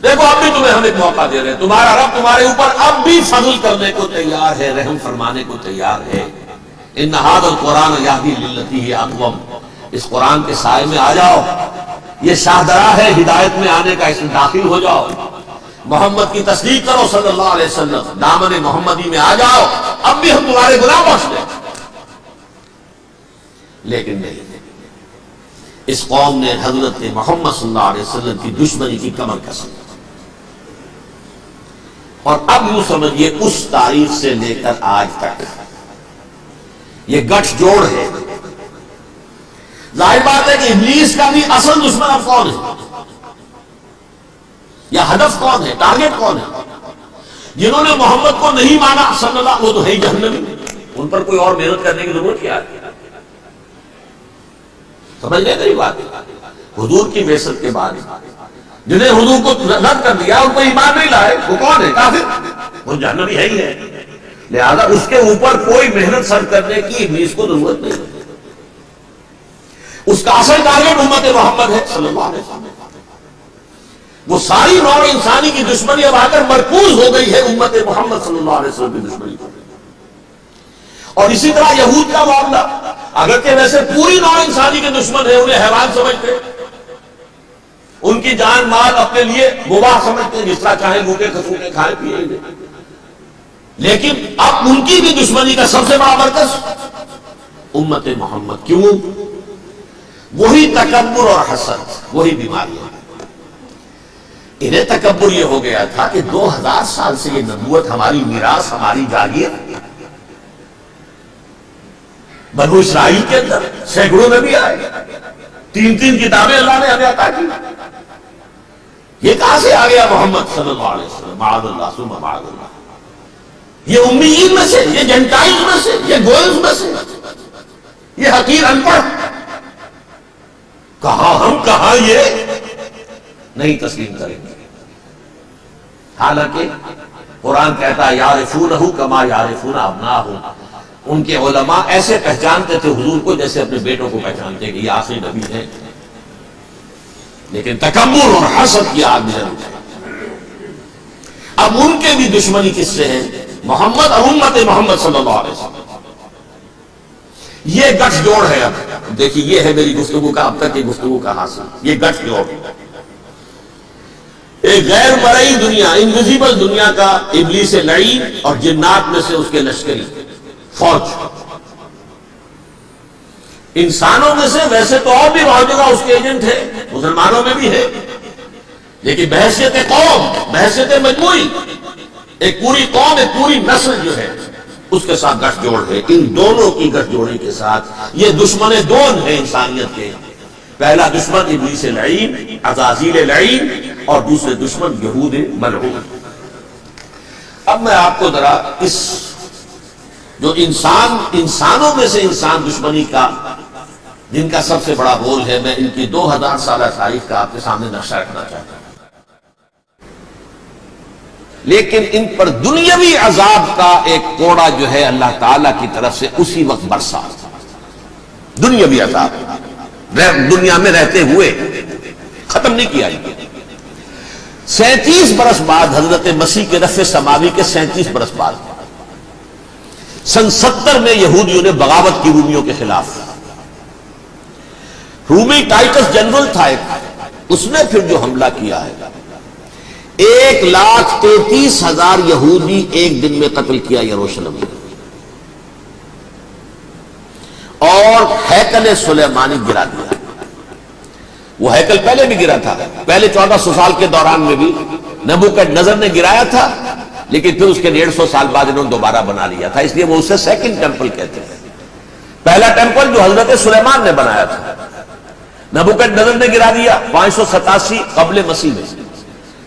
دیکھو اب بھی تمہیں ہم ایک موقع دے رہے ہیں، تمہارا رب تمہارے اوپر اب بھی فضل کرنے کو تیار ہے، رحم فرمانے کو تیار ہے۔ ان ھذا القرآن یہدی للتی ہی اقوم، اس قرآن کے سائے میں آ جاؤ، یہ شاہدرا ہے ہدایت میں آنے کا، اس میں داخل ہو جاؤ، محمد کی تصدیق کرو صلی اللہ علیہ وسلم، دامن محمدی میں آ جاؤ، اب بھی ہم تمہارے گناہ بخش دیں۔ لیکن نہیں، اس قوم نے حضرت محمد صلی اللہ علیہ وسلم کی دشمنی کی کمر کسی، اور اب یوں سمجھیے اس تاریخ سے لے کر آج تک یہ گٹھ جوڑ ہے۔ ظاہر بات ہے کہ ابلیس کا بھی اصل دشمن اب کون ہے، یا ہدف کون ہے، ٹارگٹ کون ہے؟ جنہوں نے محمد کو نہیں مانا صلی اللہ، وہ تو ہے ہی جہنمی، ان پر کوئی اور محنت کرنے کی ضرورت کیا ہے؟ سمجھ گئے میری بات؟ حضور کی بعثت کے بعد جنہیں حضور کو رد کر دیا، ان کو ایمان نہیں لائے، وہ کون ہے؟ کافر، وہ جہنمی ہے ہی ہے، لہذا اس کے اوپر کوئی محنت صرف کرنے کی ابلیس کو ضرورت نہیں، اس کا اصل ٹارگٹ امت محمد ہے صلی اللہ علیہ وسلم۔ وہ ساری نوع انسانی کی دشمنی اب آ کر مرکوز ہو گئی ہے امت محمد صلی اللہ علیہ وسلم کی دشمنی پر۔ اور اسی طرح یہود کا معاملہ، اگرچہ ویسے پوری نوع انسانی کے دشمن ہے، انہیں حیوان سمجھتے، ان کی جان مال اپنے لیے مباح سمجھتے، جس طرح چاہے بھوکے کھسوٹے کھائے پیے، لیکن اب ان کی بھی دشمنی کا سب سے بڑا مرکز امت محمد۔ کیوں؟ وہی تکبر اور حسد، وہی بیماریاں۔ انہیں تکبر یہ ہو گیا تھا کہ 2000 سال سے یہ نبوت ہماری میراث، ہماری جاگیر، بنو اسرائیل کے اندر سینکڑوں نبی آئے، 3 کتابیں اللہ نے ہمیں عطا کی، یہ کہاں سے آ گیا محمد صلی اللہ علیہ وسلم؟ معاذ اللہ ثم معاذ اللہ، یہ امیین میں سے، یہ جنٹائل میں سے، یہ گوئلز میں سے، یہ حقیر ان پڑھ، کہاں ہم کہاں یہ نہیں تسلیم کریں گے۔ حالانکہ قرآن کہتا ہے یعرفونہ کما یعرفون ابناءہم، ان کے علماء ایسے پہچانتے تھے حضور کو جیسے اپنے بیٹوں کو پہچانتے کہ یہ آخری نبی ہے، لیکن تکبر اور حسد کی آگ میں اب ان کے بھی دشمنی کس سے ہے؟ محمد اور امت محمد صلی اللہ علیہ وسلم۔ یہ گٹھ جوڑ ہے۔ اب دیکھیے، یہ ہے میری گفتگو کا اب تک کی گفتگو کا حاصل، یہ گٹھ جوڑ، ایک غیر مرئی دنیا، انویزیبل دنیا کا ابلیس لعین اور جنات میں سے اس کے لشکری فوج، انسانوں میں سے ویسے تو اور بھی بہت جگہ اس کے ایجنٹ ہے، مسلمانوں میں بھی ہے، لیکن بحیثیت قوم، بحیثیت مجموعی، ایک پوری قوم، ایک پوری نسل جو ہے اس کے ساتھ گٹھ جوڑ ہے۔ ان دونوں کی گٹھ جوڑی کے ساتھ یہ دشمن دون ہے انسانیت کے، پہلا دشمن ابلیس لعین، عزازیل لعین، اور دوسرے دشمن یہود ملعون۔ اب میں آپ کو ذرا اس جو انسانوں میں سے انسان دشمنی کا جن کا سب سے بڑا رول ہے. میں ان کی 2000 سالہ تاریخ کا آپ کے سامنے نقشہ رکھنا چاہتا ہوں. لیکن ان پر دنیاوی عذاب کا ایک کوڑا جو ہے اللہ تعالی کی طرف سے اسی وقت برسا. دنیاوی عذاب دنیا میں رہتے ہوئے ختم نہیں کیا. 37 برس بعد حضرت مسیح کے رفع سماوی کے 37 برس بعد سن 70 میں یہودیوں نے بغاوت کی رومیوں کے خلاف. رومی ٹائٹس جنرل تھا ایک، اس نے پھر جو حملہ کیا ہے 1,33,000 یہودی ایک دن میں قتل کیا یروشلم میں، اور ہیکل سلیمانی گرا دیا. وہ ہیکل پہلے بھی گرا تھا، پہلے 1400 سال کے دوران میں بھی نبوکڈنضر نے گرایا تھا، لیکن پھر اس کے 150 سال بعد انہوں نے دوبارہ بنا لیا تھا، اس لیے وہ اسے سیکنڈ ٹیمپل کہتے ہیں. پہلا ٹیمپل جو حضرت سلیمان نے بنایا تھا نبوکڈنضر نے گرا دیا 587 قبل مسیح میں،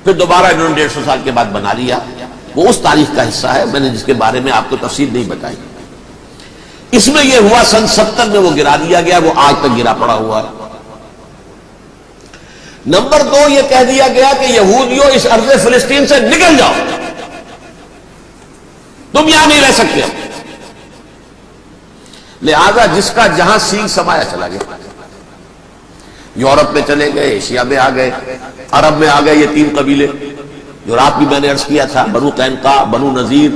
پھر دوبارہ انہوں نے 150 سال کے بعد بنا لیا. وہ اس تاریخ کا حصہ ہے، میں نے جس کے بارے میں آپ کو تفصیل نہیں بتائی. اس میں یہ ہوا سن 70 میں وہ گرا دیا گیا، وہ آج تک گرا پڑا ہوا ہے. نمبر 2 یہ کہہ دیا گیا کہ یہودیوں اس ارض فلسطین سے نکل جاؤ، تم یہاں نہیں رہ سکتے. لہذا جس کا جہاں سینگ سمایا چلا گیا. یورپ میں چلے گئے، ایشیا میں آ گئے، عرب میں آ گئے. یہ 3 قبیلے جو رات بھی میں نے عرض کیا تھا، بنو قینقاع، بنو نذیر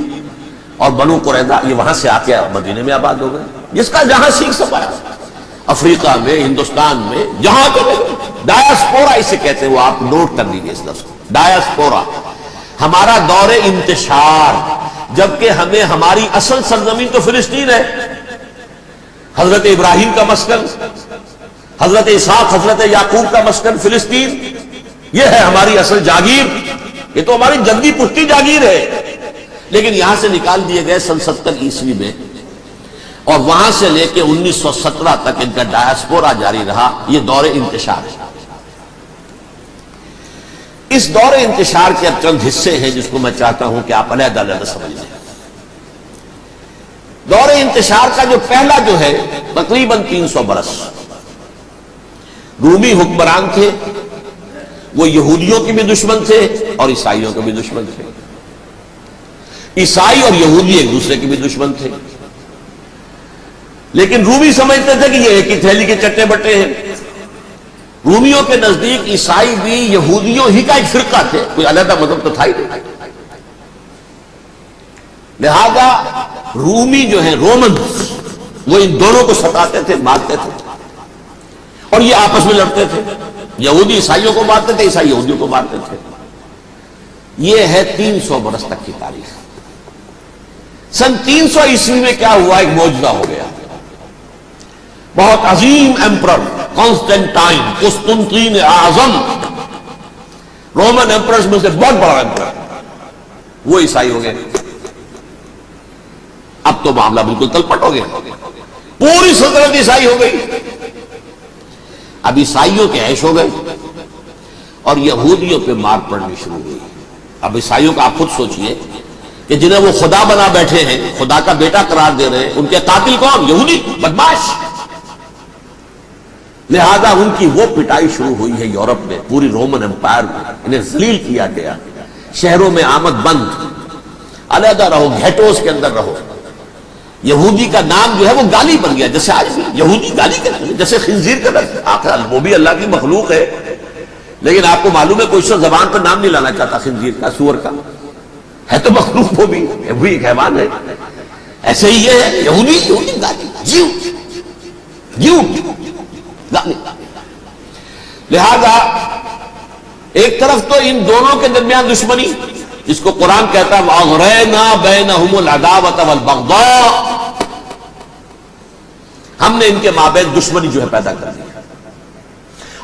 اور بنو قریظہ، یہ وہاں سے آ کے مدینے میں آباد ہو گئے. جس کا جہاں سینگ سمایا، افریقہ میں، ہندوستان میں، جہاں چلے گئے. ڈایاسپورا اسے کہتے ہیں، وہ آپ نوٹ کر لیجیے اس لفظ کو، ڈایاسپورا. ہمارا دور انتشار، جبکہ ہمیں ہماری اصل سرزمین تو فلسطین ہے، حضرت ابراہیم کا مسکن، حضرت اسحاق حضرت یعقوب کا مسکن فلسطین، یہ ہے ہماری اصل جاگیر، یہ تو ہماری جدی پشتی جاگیر ہے. لیکن یہاں سے نکال دیے گئے سن 70 عیسوی میں، اور وہاں سے لے کے 1917 تک ان کا ڈایاسپورا جاری رہا. یہ دور انتشار ہے. اس دور انتشار کے اب چند حصے ہیں جس کو میں چاہتا ہوں کہ آپ علیحدہ علیحدہ سمجھ لیں. دور انتشار کا جو پہلا جو ہے تقریباً 300 برس رومی حکمران تھے. وہ یہودیوں کے بھی دشمن تھے اور عیسائیوں کے بھی دشمن تھے. عیسائی اور یہودی ایک دوسرے کے بھی دشمن تھے، لیکن رومی سمجھتے تھے کہ یہ ایک ہی تھیلی کے چٹے بٹے ہیں. رومیوں کے نزدیک عیسائی بھی یہودیوں ہی کا ایک فرقہ تھے، کوئی علیحدہ مذہب تو تھا ہی نہیں. لہذا رومی جو ہیں رومنز، وہ ان دونوں کو ستاتے تھے، مارتے تھے، اور یہ آپس میں لڑتے تھے. یہودی عیسائیوں کو مارتے تھے، عیسائی یہودیوں کو مارتے تھے. یہ ہے 300 برس تک کی تاریخ. سن 300 عیسوی میں کیا ہوا؟ ایک معجزہ ہو گیا. بہت عظیم ایمپرر کانسٹینٹائن، قسطنطین اعظم، رومن ایمپررز میں سے بہت بڑا ایمپرر، وہ عیسائی ہو گئے. اب تو معاملہ بالکل تلپٹ ہو گیا، پوری سلطنت عیسائی ہو گئی. اب عیسائیوں کے عیش ہو گئے اور یہودیوں پہ مار پڑنی شروع ہوئی. اب عیسائیوں کا آپ خود سوچئے کہ جنہیں وہ خدا بنا بیٹھے ہیں، خدا کا بیٹا قرار دے رہے ہیں، ان کے قاتل کون؟ یہودی بدماش. لہذا ان کی وہ پٹائی شروع ہوئی ہے یورپ میں، پوری رومن امپائر میں. انہیں ذلیل کیا گیا، شہروں میں آمد بند، علیحدہ رہو، گھیٹوز کے اندر رہو. یہودی کا نام جو ہے وہ گالی بن گیا، جیسے آج بھی یہودی گالی کہتے ہیں، جیسے خنزیر کا لفظ. آخر وہ بھی اللہ کی مخلوق ہے، لیکن آپ کو معلوم ہے کوئی شخص زبان پر نام نہیں لانا چاہتا خنزیر کا، سور کا. ہے تو مخلوق، وہ بھی ایک حیوان ہے. ایسے ہی یہ ہے یہودی گالی، جیو گالی. لہذا ایک طرف تو ان دونوں کے درمیان دشمنی، جس کو قرآن کہتا ہے وَأَغْرَيْنَا بَيْنَهُمُ الْعَدَاوَةَ وَالْبَغْضَاءَ، ہم نے ان کے مابین دشمنی جو ہے پیدا کر دی.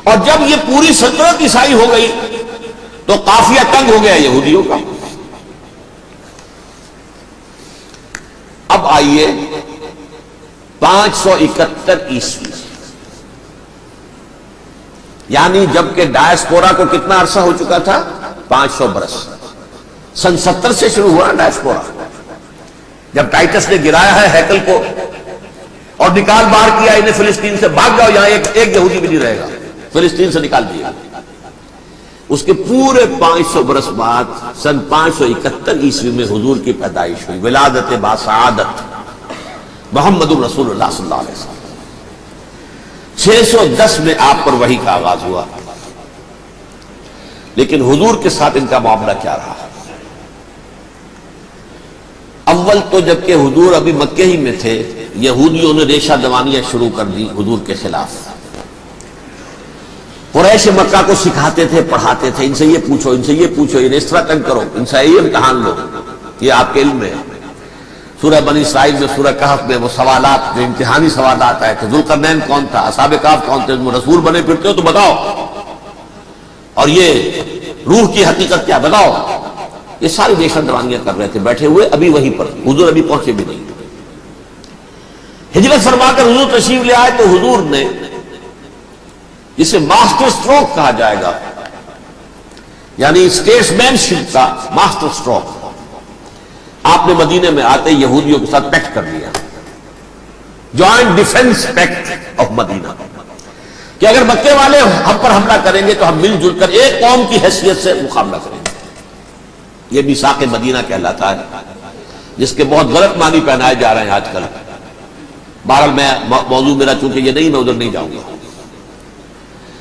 اور جب یہ پوری سلطنت عیسائی ہو گئی تو قافیہ تنگ ہو گیا یہودیوں کا. اب آئیے 571 عیسوی، یعنی جبکہ ڈایاسپورا کو کتنا عرصہ ہو چکا تھا؟ 500 برس. سن 70 سے شروع ہوا ڈایاسپورا، جب ٹائٹس نے گرایا ہے ہیکل کو، اور نکال باہر کیا انہیں فلسطین سے، بھاگ جاؤ، یہاں ایک یہودی بھی نہیں رہے گا، فلسطین سے نکال دیا۔ اس کے پورے 500 برس بعد سن 571 عیسوی میں حضور کی پیدائش ہوئی، ولادت باسعادت محمد الرسول اللہ صلی اللہ علیہ وسلم۔ 610 میں آپ پر وحی کا آغاز ہوا، لیکن حضور کے ساتھ ان کا معاملہ کیا رہا؟ اول تو جبکہ حضور ابھی مکے ہی میں تھے، یہودیوں نے ریشہ دوانیاں شروع کر دی حضور کے خلاف۔ قریش مکہ کو سکھاتے تھے، پڑھاتے تھے، ان سے یہ پوچھو، ان سے یہ پوچھو، انہیں اس طرح تنگ کرو، ان سے یہ امتحان لو، یہ آپ کے علم میں ہے۔ سورہ بنی اسرائیل میں، سورہ کہف میں وہ سوالات، جو امتحانی سوالات آئے تھے، ذوالقرنین کون تھا، اصحاب کہف کون تھے، تم رسول بنے پھرتے ہو تو بتاؤ، اور یہ روح کی حقیقت کیا بتاؤ۔ یہ ساری ریشہ دوانیاں کر رہے تھے بیٹھے ہوئے، ابھی وہیں پر، حضور ابھی پہنچے بھی نہیں۔ ہجرت فرما کر حضور تشریف لے آئے تو حضور نے، جسے ماسٹر سٹروک کہا جائے گا، یعنی اسٹیٹس مین شپ کا ماسٹر سٹروک، آپ نے مدینے میں آتے یہودیوں کے ساتھ پیکٹ کر دیا، جوائنٹ ڈیفنس پیکٹ آف مدینہ، کہ اگر مکے والے ہم پر حملہ کریں گے تو ہم مل جل کر ایک قوم کی حیثیت سے مقابلہ کریں گے۔ یہ میثاق مدینہ کہلاتا ہے، جس کے بہت غلط معنی پہنائے جا رہے ہیں آج کل۔ بہرحال میں موضوع میرا چونکہ یہ نہیں، میں ادھر نہیں جاؤں گا،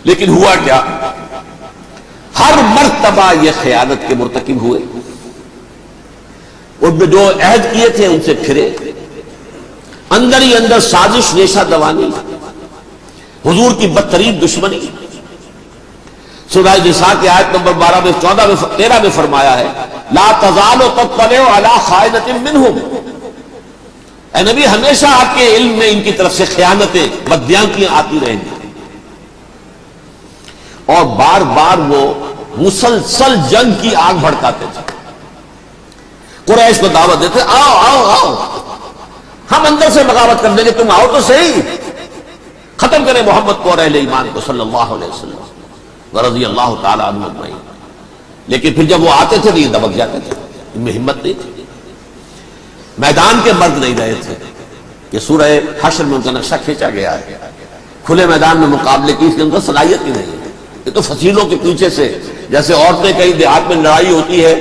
لیکن ہوا کیا، ہر مرتبہ یہ خیانت کے مرتکب ہوئے، ان میں جو عہد کیے تھے ان سے پھرے، اندر ہی اندر سازش، ریشہ دوانی، حضور کی بدترین دشمنی۔ سورہ نساء کی آیت نمبر 12 میں، 14 میں، 13 میں فرمایا ہے، لا تزال تطلع علی خائنۃ منہم، اے نبی ہمیشہ آپ کے علم میں ان کی طرف سے خیانتیں، بدیانتیاں آتی رہیں گی، اور بار بار وہ مسلسل جنگ کی آگ بھڑکاتے تھے، قریش کو دعوت دیتے، آؤ آؤ آؤ، ہم اندر سے بغاوت کر دیں گے، تم آؤ تو صحیح، ختم کریں محمد کو اور اہل ایمان کو صلی اللہ علیہ وسلم ورضی اللہ تعالی عنہ اجمعین۔ لیکن پھر جب وہ آتے تھے تو یہ دبک جاتے تھے، ان میں ہمت نہیں تھی، میدان کے مرد نہیں رہے تھے۔ یہ سورہ حشر میں ان کا نقشہ کھینچا گیا ہے، کھلے میدان میں مقابلے کی اس کے اندر صلاحیت ہی نہیں ہے۔ یہ تو فصیلوں کے پیچھے سے، جیسے عورتیں کہیں دیہات میں لڑائی ہوتی ہے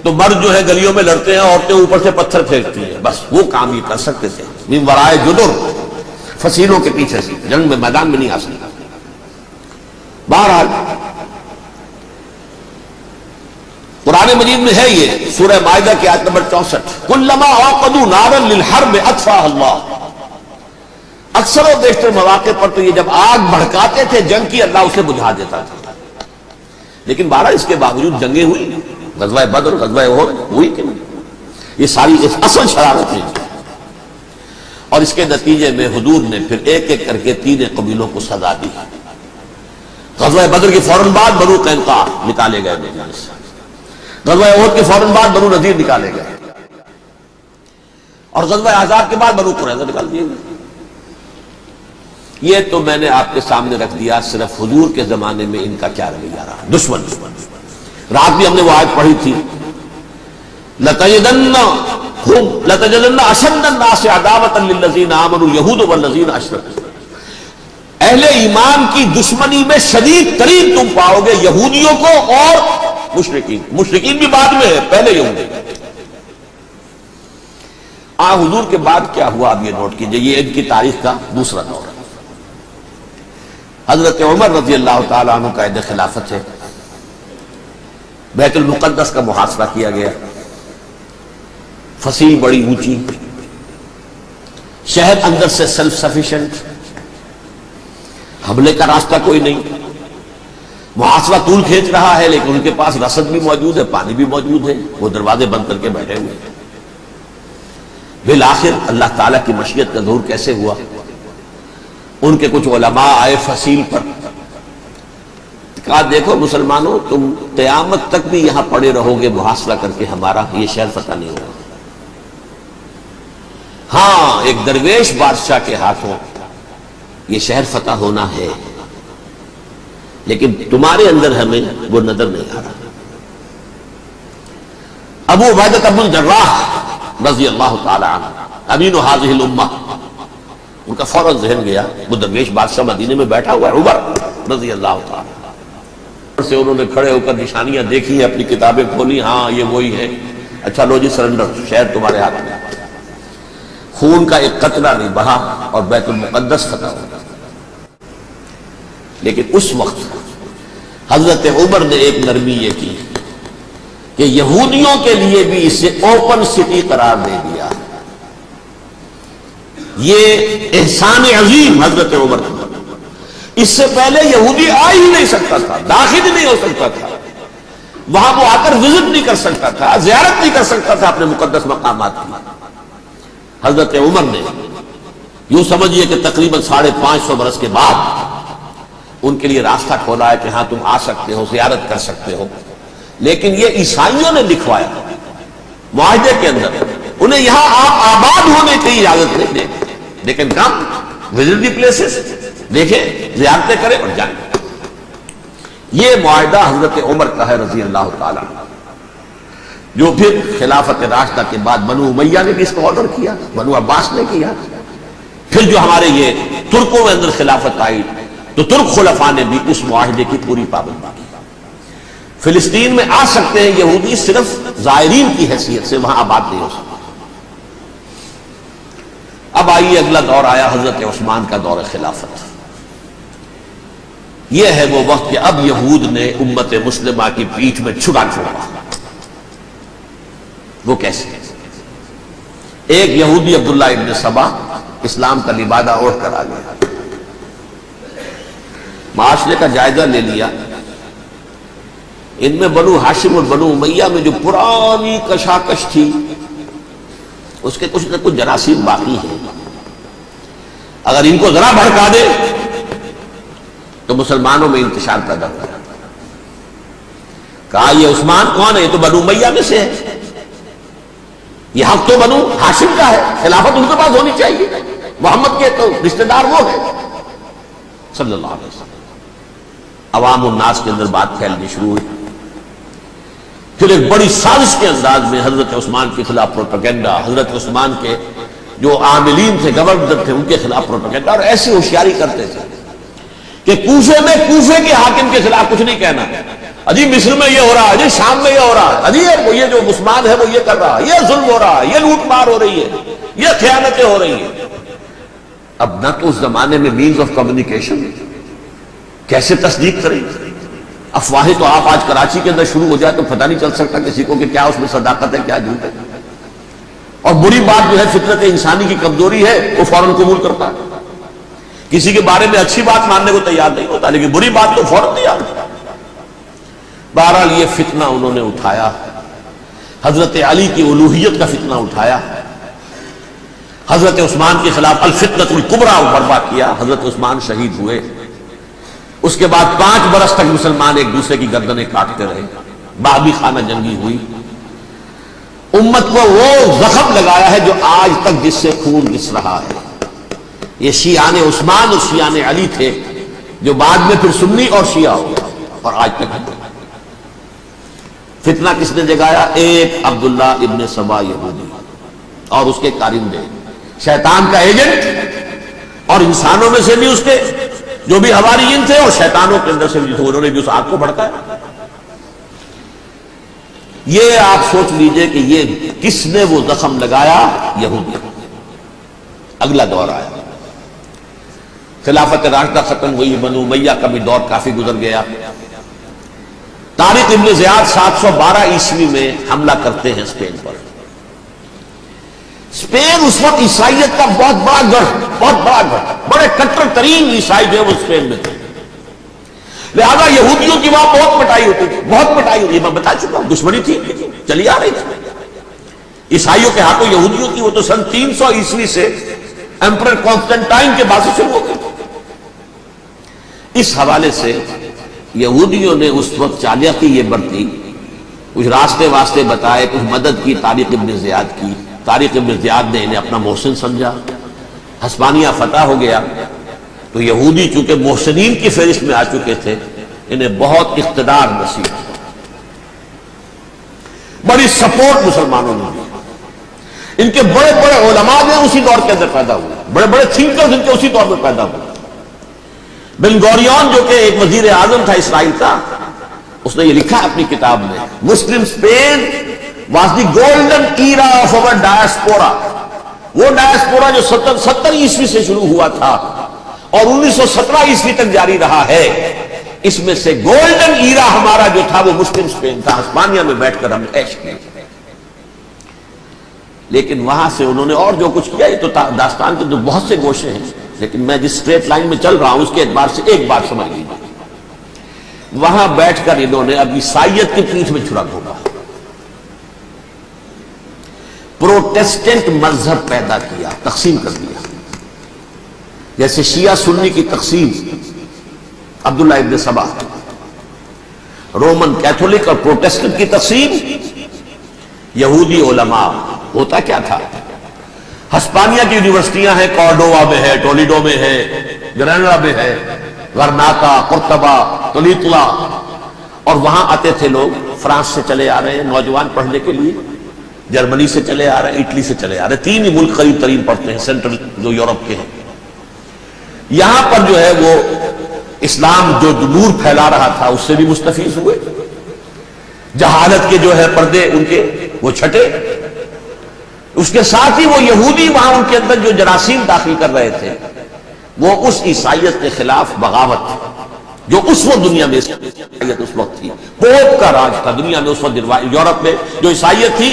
تو مرد جو ہے گلیوں میں لڑتے ہیں، عورتیں اوپر سے پتھر پھینکتی ہیں، بس وہ کام یہ کر سکتے تھے، من ورائے جدر، فصیلوں کے پیچھے سے، جنگ میں میدان میں نہیں آ سکتا۔ بہرحال قرآن مجید میں ہے یہ، سورہ مائدہ کی آیت نمبر 64، کلما اوقدوا نارا للحرب اطفاها اللہ، اکثر و بیشتر مواقع پر تو یہ جب آگ بھڑکاتے تھے جنگ کی، اللہ اسے بجھا دیتا تھا۔ لیکن بہرحال اس کے باوجود جنگیں ہوئی، غزوہ بدر، غزوہ احد ہوئی کہ نہیں، یہ ساری اصل شرارت ہے، اور اس کے نتیجے میں حضور نے پھر ایک ایک کر کے 3 قبیلوں کو سزا دی۔ غزوہ بدر کے فوراً بعد بنو قینقاع نکالے گئے مدینے سے، غزوہ احد کے فوراً بعد بنو نذیر نکالے گئے، اور غزوہ احزاب کے بعد بنو قریظہ نکال دیے گئے۔ یہ تو میں نے آپ کے سامنے رکھ دیا صرف حضور کے زمانے میں ان کا کیا رویہ رہا، دشمن۔ رات بھی ہم نے وہ آیت پڑھی تھی، لَتَجِدَنَّ أَشَدَّ النَّاسِ عَدَاوَةً لِلَّذِينَ آمَنُوا الْيَهُودُ وَالَّذِينَ أَشْرَكُوا، اہل ایمان کی دشمنی میں شدید ترین تم پاؤ گے یہودیوں کو اور مشرکین بھی بعد میں ہے، پہلے یہودی۔ حضور کے بعد کیا ہوا اب یہ نوٹ کیجئے، یہ ان کی تاریخ کا دوسرا دور ہے۔ حضرت عمر رضی اللہ تعالیٰ عنہ کا عہد خلافت ہے، بیت المقدس کا محاصرہ کیا گیا، فصیل بڑی اونچی، شہر اندر سے سیلف سفیشنٹ، حملے کا راستہ کوئی نہیں، محاصرہ طول کھینچ رہا ہے، لیکن ان کے پاس رسد بھی موجود ہے، پانی بھی موجود ہے، وہ دروازے بند کر کے بیٹھے ہوئے ہیں۔ بالآخر اللہ تعالیٰ کی مشیت کا ظہور کیسے ہوا، ان کے کچھ علماء آئے فصیل پر، کہا دیکھو مسلمانوں، تم قیامت تک بھی یہاں پڑے رہو گے محاصرہ کر کے، ہمارا یہ شہر فتح نہیں ہوگا۔ ہاں ایک درویش بادشاہ کے ہاتھوں یہ شہر فتح ہونا ہے، لیکن تمہارے اندر ہمیں وہ نظر نہیں آ رہا۔ ابو عبیدہ بن الجراح رضی اللہ تعالی عنہ، امین هذه الامہ، ان کا فوراً ذہن گیا، وہ درویش بادشاہ مدینے میں بیٹھا ہوا ہے، عمر رضی اللہ تعالیٰ سے انہوں نے کھڑے ہو کر نشانیاں دیکھی ہیں، اپنی کتابیں کھولی، ہاں یہ وہی ہے، اچھا لو جی سرنڈر، شہر تمہارے ہاتھ میں۔ خون کا ایک قطرہ نہیں بہا اور بیت المقدس فتح ہو گیا۔ لیکن اس وقت حضرت عمر نے ایک نرمی یہ کی کہ یہودیوں کے لیے بھی اسے اوپن سٹی قرار دے دیا۔ یہ احسان عظیم حضرت عمر کا۔ اس سے پہلے یہودی آ ہی نہیں سکتا تھا، داخل ہی نہیں ہو سکتا تھا، وہاں وہ آ کر وزٹ نہیں کر سکتا تھا، زیارت نہیں کر سکتا تھا اپنے مقدس مقامات کی۔ حضرت عمر نے یوں سمجھیے کہ تقریباً 550 برس کے بعد ان کے لیے راستہ کھولا ہے کہ ہاں تم آ سکتے ہو، زیارت کر سکتے ہو۔ لیکن یہ عیسائیوں نے لکھوایا معاہدے کے اندر، انہیں یہاں آپ آباد ہونے کی اجازت نہیں دیں، لیکن کم وزٹ دی پلیسز، دیکھیں زیارتیں کریں اور جائیں۔ یہ معاہدہ حضرت عمر کا ہے رضی اللہ تعالیٰ، جو پھر خلافت راشدہ کے بعد بنو امیہ نے بھی اس کو آرڈر کیا، بنو عباس نے کیا، پھر جو ہمارے یہ ترکوں میں اندر خلافت آئی تو ترک خلفاء نے بھی اس معاہدے کی پوری پابندی کی۔ فلسطین میں آ سکتے ہیں یہودی، صرف زائرین کی حیثیت سے، وہاں آباد نہیں ہو سکتے۔ اب آئیے اگلا دور آیا حضرت عثمان کا دور خلافت۔ یہ ہے وہ وقت کہ اب یہود نے امت مسلمہ کی پیٹھ میں چھڑا چھوڑا۔ وہ کیسے؟ ایک یہودی عبداللہ ابن سبا اسلام کا لبادہ اوڑھ کر آ گیا، معاشرے کا جائزہ لے لیا۔ ان میں بنو ہاشم اور بنو امیہ میں جو پرانی کشاکش تھی اس کے کچھ نہ کچھ جراثیم باقی ہیں، اگر ان کو ذرا بھڑکا دے تو مسلمانوں میں انتشار پیدا ہو جاتا۔ کہا یہ عثمان کون ہے؟ یہ تو بنو امیہ میں سے ہے، یہ حق تو بنو ہاشم کا ہے، خلافت ان کے پاس ہونی چاہیے، محمد کے تو رشتہ دار وہ ہے صلی اللہ علیہ وسلم۔ عوام الناس کے اندر بات پھیلنی شروع ہوئی۔ پھر ایک بڑی سازش کے انداز میں حضرت عثمان کے خلاف پروپیگنڈا، حضرت عثمان کے جو عاملین تھے، گورنر تھے، ان کے خلاف پروپیگنڈا، اور ایسی ہوشیاری کرتے تھے کہ کوفے میں کوفے کے حاکم کے خلاف کچھ نہیں کہنا، اجی مصر میں یہ ہو رہا ہے، اجی شام میں یہ ہو رہا ہے، اجی یہ جو مسلمان ہے وہ یہ کر رہا ہے، یہ ظلم ہو رہا ہے، یہ لوٹ مار ہو رہی ہے، یہ خیانتیں ہو رہی ہیں۔ اب نہ تو اس زمانے میں مینز آف کمیونیکیشن، کیسے تصدیق کریں؟ افواہیں تو آپ آج کراچی کے اندر شروع ہو جائے تو پتہ نہیں چل سکتا کسی کو کہ کیا اس میں صداقت ہے، کیا جھوٹ ہے، اور بری بات جو ہے فطرت انسانی کی کمزوری ہے، وہ فوراً قبول کرتا ہے۔ کسی کے بارے میں اچھی بات ماننے کو تیار نہیں ہوتا، لیکن بری بات تو فوراً تیار ہوتا۔ بہرحال یہ فتنہ انہوں نے اٹھایا، حضرت علی کی الوہیت کا فتنہ اٹھایا، حضرت عثمان کے خلاف الفتنۃ الکبریٰ برپا کیا، حضرت عثمان شہید ہوئے۔ اس کے بعد 5 برس تک مسلمان ایک دوسرے کی گردنیں کاٹتے رہے، بابی خانہ جنگی ہوئی۔ امت کو وہ زخم لگایا ہے جو آج تک جس سے خون رس رہا ہے۔ یہ شیعان عثمان اور شیعان علی تھے، جو بعد میں پھر سنی اور شیعہ ہو گیا، اور آج تک فتنہ کس نے جگایا؟ ایک عبداللہ ابن سبا یہودی اور اس کے کارندے، شیطان کا ایجنٹ، اور انسانوں میں سے بھی اس کے جو بھی حواریین تھے اور شیطانوں کے اندر سے بھی انہوں نے بھی اس آگ کو بھڑکایا۔ یہ آپ سوچ لیجئے کہ یہ کس نے وہ زخم لگایا؟ یہودی۔ اگلا دور آیا، خلافت راشدہ ختم ہوئی، بنو امیہ کا بھی دور کافی گزر گیا۔ طارق ابن زیاد 712 عیسوی میں حملہ کرتے ہیں اسپین پر۔ اسپین اس وقت عیسائیت کا بہت بڑا گڑھ، بڑے کٹر ترین عیسائی جو ہے وہ اسپین میں تھے، لہذا یہودیوں کی وہاں بہت پٹائی ہوتی تھی، بہت پٹائی ہوتی ہے، میں بتا چکا ہوں، دشمنی تھی چلی آ رہی تھی عیسائیوں کے ہاتھوں یہودیوں کی۔ وہ تو سن 300 عیسوی سے ایمپرر کانسٹنٹائن کے بعد سے شروع ہو گئی۔ اس حوالے سے یہودیوں نے اس وقت چالاکی یہ برتی، کچھ راستے واسطے بتائے، کچھ مدد کی طارق ابن زیاد کی۔ طارق ابن زیاد نے انہیں اپنا محسن سمجھا، ہسپانیہ فتح ہو گیا تو یہودی چونکہ محسنین کی فہرست میں آ چکے تھے، انہیں بہت اقتدار نصیب ہوا، بڑی سپورٹ مسلمانوں نے دی۔ ان کے بڑے بڑے علماء جو اسی دور کے اندر پیدا ہوئے، بڑے بڑے تھنکرز ان کے اسی دور میں پیدا ہوئے۔ بن گوریون جو کہ ایک وزیر اعظم تھا اسرائیل کا، اس نے یہ لکھا اپنی کتاب میں، Muslim Spain was the golden era of our diaspora, وہ ڈائسپورا جو 70 عیسوی سے شروع ہوا تھا اور 1917 عیسوی تک جاری رہا ہے، اس میں سے گولڈن ایرا ہمارا جو تھا وہ مسلم اسپین تھا، ہسپانیہ میں بیٹھ کر ہم نے عیش کیا۔ لیکن وہاں سے انہوں نے اور جو کچھ کیا، یہ تو داستان کے تو بہت سے گوشے ہیں، لیکن میں جس اسٹریٹ لائن میں چل رہا ہوں اس کے اعتبار سے ایک بات سمجھ لیجیے، وہاں بیٹھ کر انہوں نے اب عیسائیت کی پیٹھ میں چھڑا گھوما، پروٹیسٹنٹ مذہب پیدا کیا، تقسیم کر دیا، جیسے شیعہ سنی کی تقسیم، عبداللہ ابن سبا، رومن کیتھولک اور پروٹیسٹنٹ کی تقسیم، یہودی علماء۔ ہوتا کیا تھا، ہسپانیہ کی یونیورسٹیاں ہیں، کارڈووا میں ہے، ٹولیڈو میں ہے، گریناڈا میں ہے، غرناطہ، قرطبہ، تولیتلا، اور وہاں آتے تھے لوگ، فرانس سے چلے آ رہے ہیں نوجوان پڑھنے کے لیے، جرمنی سے چلے آ رہے ہیں، اٹلی سے چلے آ رہے ہیں، تین ہی ملک قریب ترین پڑھتے ہیں سینٹرل جو یورپ کے ہیں۔ یہاں پر جو ہے وہ اسلام جو نور پھیلا رہا تھا اس سے بھی مستفیض ہوئے، جہالت کے جو ہے پردے ان کے وہ چھٹے، اس کے ساتھ ہی وہ یہودی وہاں ان کے اندر جو جراثیم داخل کر رہے تھے وہ اس عیسائیت کے خلاف بغاوت، جو اس وقت دنیا میں عیسائیت اس وقت تھی، پوپ کا راج تھا دنیا میں اس وقت، یورپ میں جو عیسائیت تھی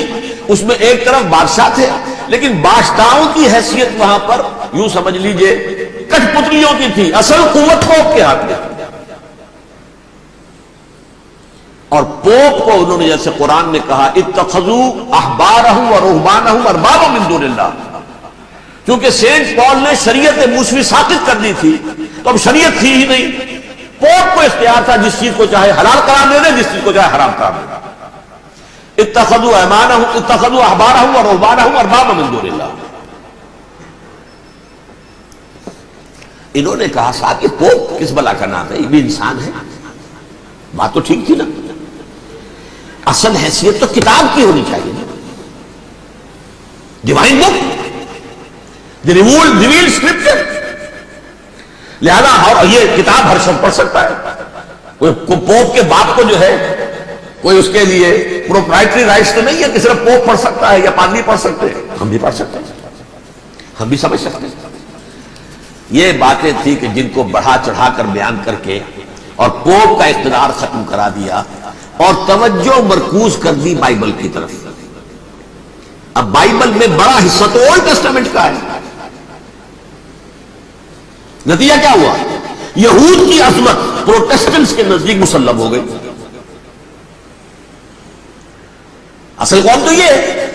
اس میں ایک طرف بادشاہ تھے، لیکن بادشاہوں کی حیثیت وہاں پر یوں سمجھ لیجئے کٹ پتلیوں کی تھی، اصل قوت پوپ کے ہاتھ میں تھی۔ اور پوپ کو انہوں نے جیسے قرآن نے کہا اتخذوا احبارهم ورهبانهم اربابا من دون اللہ، کیونکہ سینٹ پال نے شریعت موسوی ساقط کر دی تھی تو اب شریعت تھی ہی نہیں، پوپ کو اختیار تھا جس چیز کو چاہے حلال قرار دے دے، جس چیز کو چاہے حرام قرار دے دے۔ اتخذوا احبارهم ورهبانهم اربابا من دون اللہ۔ انہوں نے کہا صاحب یہ پوپ کس بلا کا نام ہے، یہ بھی انسان ہے، بات تو ٹھیک تھی نا، اصل حیثیت تو کتاب کی ہونی چاہیے، ڈیوائن بک، ریویلڈ اسکرپچر، لہذا یہ کتاب ہر شخص پڑھ سکتا ہے، کوئی پوپ کے باپ کو جو ہے کوئی اس کے لیے پروپرائٹری رائٹس تو نہیں ہے کہ صرف پوپ پڑھ سکتا ہے یا پادری پڑھ سکتے ہیں، ہم بھی پڑھ سکتے ہیں، ہم بھی سمجھ سکتے ہیں۔ یہ باتیں تھی کہ جن کو بڑھا چڑھا کر بیان کر کے اور پوپ کا اقتدار ختم کرا دیا اور توجہ مرکوز کر دی بائبل کی طرف۔ اب بائبل میں بڑا حصہ تو اولڈ ٹیسٹامنٹ کا ہے، نتیجہ کیا ہوا، یہود کی عظمت پروٹیسٹنٹس کے نزدیک مسلم ہو گئی۔ اصل قوم تو یہ ہے،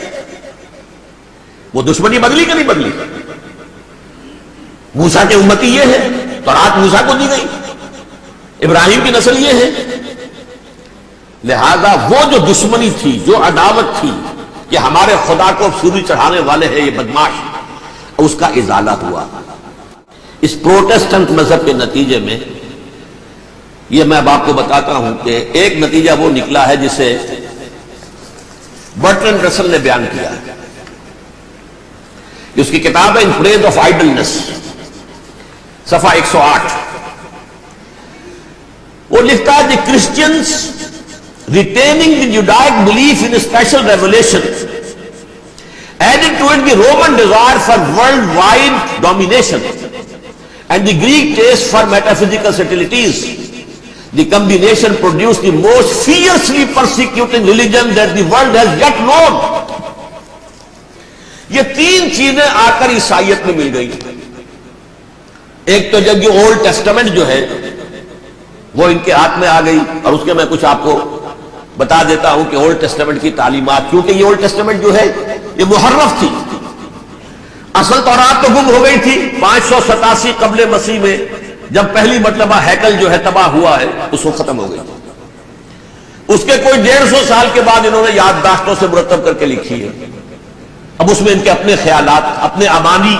وہ دشمنی بدلی کہ نہیں بدلی، موسیٰ کے امتی یہ ہے، تورات موسیٰ کو دی گئی، ابراہیم کی نسل یہ ہے، لہذا وہ جو دشمنی تھی، جو عداوت تھی کہ ہمارے خدا کو سوری چڑھانے والے ہیں یہ بدماش، اس کا ازالہ ہوا۔ اس پروٹیسٹنٹ مذہب کے نتیجے میں یہ میں اب آپ کو بتاتا ہوں کہ ایک نتیجہ وہ نکلا ہے جسے برٹرنڈ رسل نے بیان کیا ہے، اس کی کتاب ہے ان پریز آف آئیڈلنس، صفحہ 108۔ وہ لکھتا ہے کہ Christians retaining the Judaic belief in a special revelation added to it the Roman desire for worldwide domination and the Greek taste for metaphysical subtleties. The combination produced the most fiercely persecuting religion that the world has yet known. یہ تین چیزیں آ کر عیسائیت میں مل گئی۔ ایک تو جب یہ اولڈ ٹیسٹمنٹ جو ہے وہ ان کے ہاتھ میں آ گئی، اور اس کے میں کچھ آپ کو بتا دیتا ہوں کہ اولڈ ٹیسٹمنٹ کی تعلیمات، کیونکہ یہ اولڈ ٹیسٹمنٹ جو ہے یہ محرف تھی، اصل تورات تو گم ہو گئی تھی 587 قبل مسیح میں، جب پہلی مرتبہ ہیکل جو ہے تباہ ہوا ہے اس وقت ختم ہو گئی۔ اس کے کوئی 150 سال کے بعد انہوں نے یادداشتوں سے مرتب کر کے لکھی ہے، اب اس میں ان کے اپنے خیالات، اپنے امانی،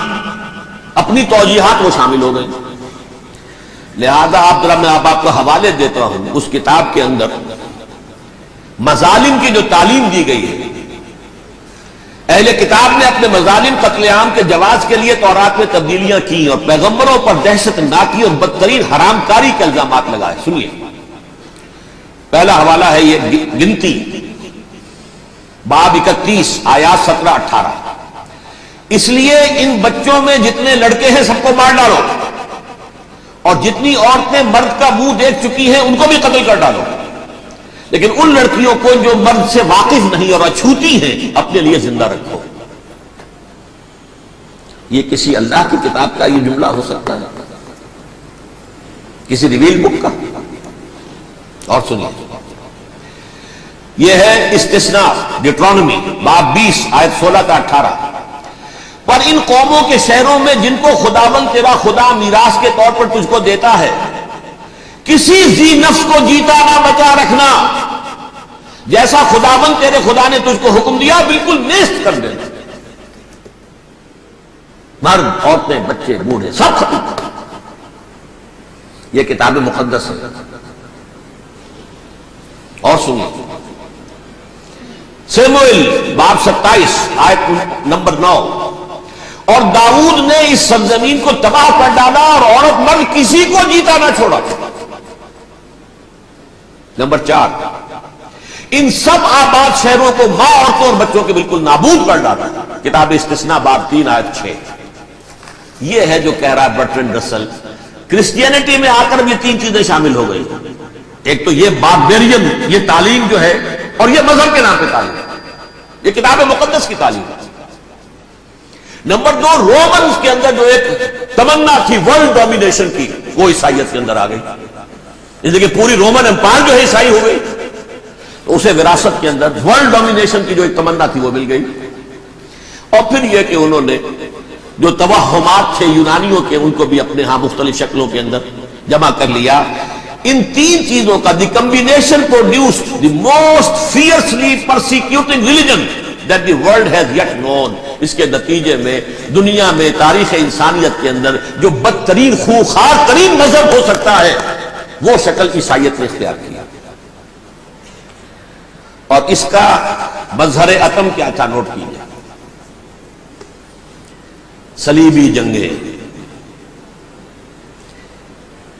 اپنی توجیحات وہ شامل ہو گئے۔ لہذا میں آپ کو حوالے دیتا ہوں، اس کتاب کے اندر مظالم کی جو تعلیم دی گئی ہے، اہل کتاب نے اپنے مظالم قتل عام کے جواز کے لیے تورات میں تبدیلیاں کی اور پیغمبروں پر دہشت ناکی اور بدترین حرام کاری کے الزامات لگائے. سنیے، پہلا حوالہ ہے یہ گنتی باب 31 آیات 17-18. اس لیے ان بچوں میں جتنے لڑکے ہیں سب کو مار ڈالو، اور جتنی عورتیں مرد کا منہ دیکھ چکی ہیں ان کو بھی قتل کر ڈالو، لیکن ان لڑکیوں کو جو مرد سے واقف نہیں اور اچھوتی ہیں اپنے لیے زندہ رکھو. یہ کسی اللہ کی کتاب کا یہ جملہ ہو سکتا ہے؟ کسی ریویل بک کا؟ اور سنیے، یہ ہے استثناء ڈیوٹرانومی باب 20 آیت 16-18. پر ان قوموں کے شہروں میں جن کو خداوند تیرا خدا میراث کے طور پر تجھ کو دیتا ہے، کسی ذی نفس کو جیتا نہ بچا رکھنا، جیسا خداوند تیرے خدا نے تجھ کو حکم دیا بالکل نیست کر دینا. مرد، عورتیں، بچے، بوڑھے سب ختم. یہ کتاب مقدس ہے. اور سنیے، سیموئیل باب 27 آیت نمبر 9. اور داؤد نے اس سرزمین کو تباہ کر ڈالا اور عورت مرد کسی کو جیتا نہ چھوڑا. نمبر 4، ان سب آباد شہروں کو ماں، عورتوں اور بچوں کے بالکل نابود کر ڈالا. کتاب استثناء باب 3 آیت 6. یہ ہے جو کہہ رہا ہے برٹرینڈ رسل، کرسچینٹی میں آ کر بھی 3 چیزیں شامل ہو گئی. ایک تو یہ باربیرین، یہ تعلیم جو ہے، اور یہ مذہب کے نام پہ تعلیم، یہ کتاب مقدس کی تعلیم. نمبر 2، رومنز کے اندر جو ایک تمنا تھی ورلڈ ڈومینیشن کی، وہ عیسائیت کے اندر آ گئی. اس لیے کہ پوری رومن امپائر جو ہے عیسائی ہو گئی، تو اسے وراثت کے اندر ورلڈ ڈومینیشن کی جو ایک تمنا تھی وہ مل گئی. اور پھر یہ کہ انہوں نے جو توہمات تھے یونانیوں کے، ان کو بھی اپنے ہاں مختلف شکلوں کے اندر جمع کر لیا. ان 3 چیزوں کا the combination produced the most fiercely persecuting religion that the world has yet known. اس کے نتیجے میں دنیا میں تاریخ انسانیت کے اندر جو بدترین خوخار ترین مذہب ہو سکتا ہے وہ شکل عیسائیت نے اختیار کیا. اور اس کا مظہر عتم کیا تھا نوٹ کیجیے، صلیبی جنگیں.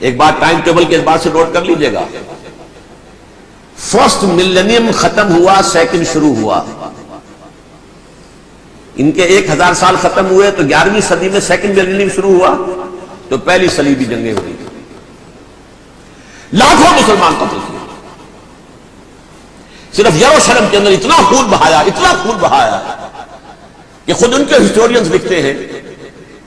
ایک بات ٹائم ٹیبل کے اعتبار سے نوٹ کر لیجیے گا. فرسٹ ملینیم ختم ہوا، سیکنڈ شروع ہوا. ان کے 1000 سال ختم ہوئے تو 11ویں صدی میں سیکنڈ ملینیم شروع ہوا، تو پہلی صلیبی جنگیں ہوئی. لاکھوں مسلمان قتل کیے. صرف یروشلم کے اندر اتنا خون بہایا کہ خود ان کے ہسٹورینز لکھتے ہیں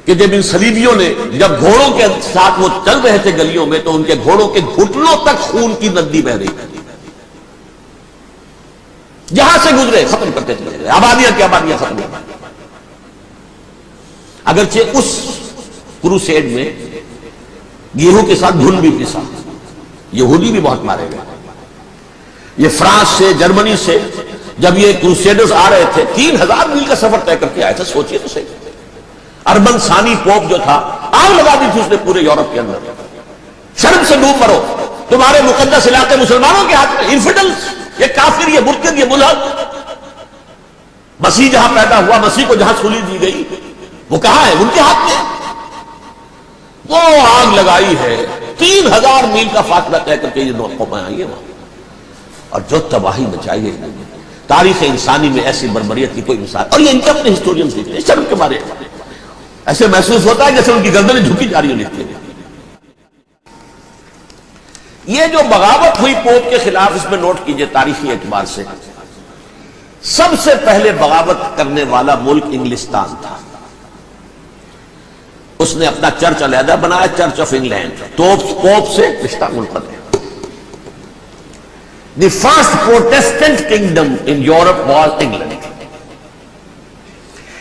کہ جب ان صلیبیوں نے جب گھوڑوں کے ساتھ وہ چل رہے تھے گلیوں میں، تو ان کے گھوڑوں کے گھٹنوں تک خون کی ندی بہ رہی تھی. جہاں سے گزرے ختم کرتے چلے گئے، آبادیاں کی آبادیاں ختم ہو گئی. اگرچہ اس کروسیڈ میں گیہوں کے ساتھ دھن بھی پسا، یہودی بھی بہت مارے گئے. یہ فرانس سے، جرمنی سے جب یہ کروسیڈرز آ رہے تھے، 3000 میل کا سفر طے کر کے آئے تھے. سوچئے تو صحیح. اربن ثانی پوپ جو تھا، آگ لگا دی تھی اس نے پورے یورپ کے اندر. شرم سے ڈوب مرو، تمہارے مقدس علاقے مسلمانوں کے ہاتھ میں. انفیڈلز، یہ کافر، یہ مرتد، یہ ملحد. مسیح جہاں پیدا ہوا، مسیح کو جہاں سولی دی گئی، وہ کہاں ہے؟ ان کے ہاتھ میں. وہ آگ لگائی ہے، 3000 میل کا فاصلہ طے کر کے یہ دو قومیں آئی ہیں وہاں، اور جو تباہی مچائی ہے. تاریخ انسانی میں ایسی بربریت کی کوئی مثال. اور یہ ان کے اپنے ہسٹورینز لکھتے ہیں شرم کے بارے میں. ایسے محسوس ہوتا ہے جیسے ان کی گردنیں جھکی جا رہی لکھتے ہیں. یہ جو بغاوت ہوئی پوپ کے خلاف، اس میں نوٹ کیجئے تاریخی اعتبار سے سب سے پہلے بغاوت کرنے والا ملک انگلستان تھا. اس نے اپنا چرچ علیحدہ بنایا، چرچ آف انگلینڈ. پوپ سے رشتہ منقطع. The first protestant kingdom in Europe was England.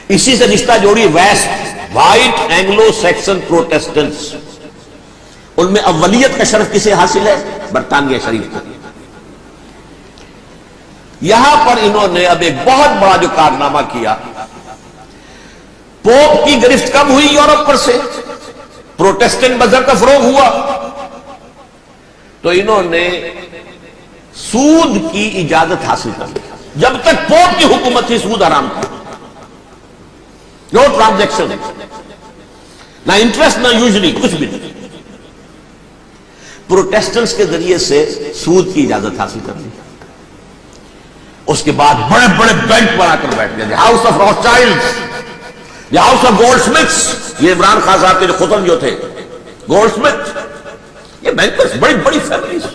اسی سے رشتہ جوڑی west white Anglo Saxon protestants. ان میں اولیت کا شرف کسے حاصل ہے؟ برطانیہ شریف کو. یہاں پر انہوں نے اب ایک بہت بڑا جو کارنامہ کیا، پوپ کی گرفت کم ہوئی یورپ پر سے، پروٹیسٹنٹ مذہب کا فروغ ہوا، تو انہوں نے سود کی اجازت حاصل کر لی. جب تک پوپ کی حکومت تھی سود حرام تھا. نو ٹرانزیکشن، نہ انٹرسٹ نہ یوزلی، کچھ بھی نہیں. پروٹیسٹنٹس کے ذریعے سے سود کی اجازت حاصل کر لی. اس کے بعد بڑے بڑے بینک بنا کر بیٹھ گئے، house of Rothschild, house of Goldsmiths. یہ عمران خان صاحب کے جو خطن جو تھے گولڈ سمتھ، یہ بینکرز، بڑی بڑی فیملیز.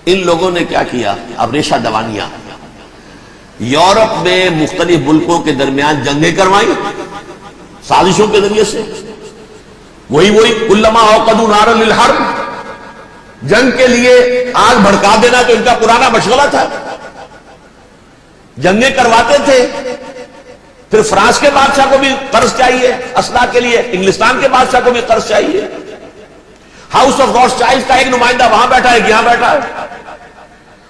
ان لوگوں نے کیا کیا؟ اب ریشہ دوانیاں. یورپ میں مختلف ملکوں کے درمیان جنگیں کروائی سازشوں کے ذریعے سے. وہی کلما اوقدوا نارا للحرب، جنگ کے لیے آگ بھڑکا دینا تو ان کا پرانا مشغلہ تھا. جنگیں کرواتے تھے. پھر فرانس کے بادشاہ کو بھی قرض چاہیے اسلحہ کے لیے، انگلستان کے بادشاہ کو بھی قرض چاہیے. ہاؤس آف راس چائلڈ کا ایک نمائندہ وہاں بیٹھا ہے، یہاں بیٹھا ہے،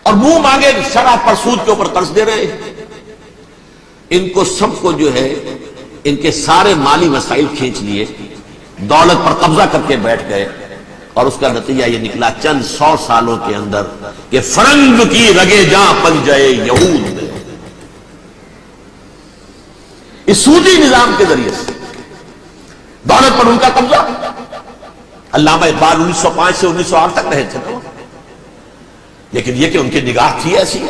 اور منہ مانگے شرح پر سود کے اوپر قرض دے رہے ہیں. ان کو سب کو جو ہے ان کے سارے مالی مسائل کھینچ لیے، دولت پر قبضہ کر کے بیٹھ گئے. اور اس کا نتیجہ یہ نکلا چند 100 سالوں کے اندر کہ فرنگ کی رگے جاں پنجے یہود میں. اس سودی نظام کے ذریعے سے دولت پر ان کا قبضہ. علامہ اقبال 1905 سے 1908 تک رہے تھے، لیکن یہ کہ ان کی نگاہ تھی ایسی،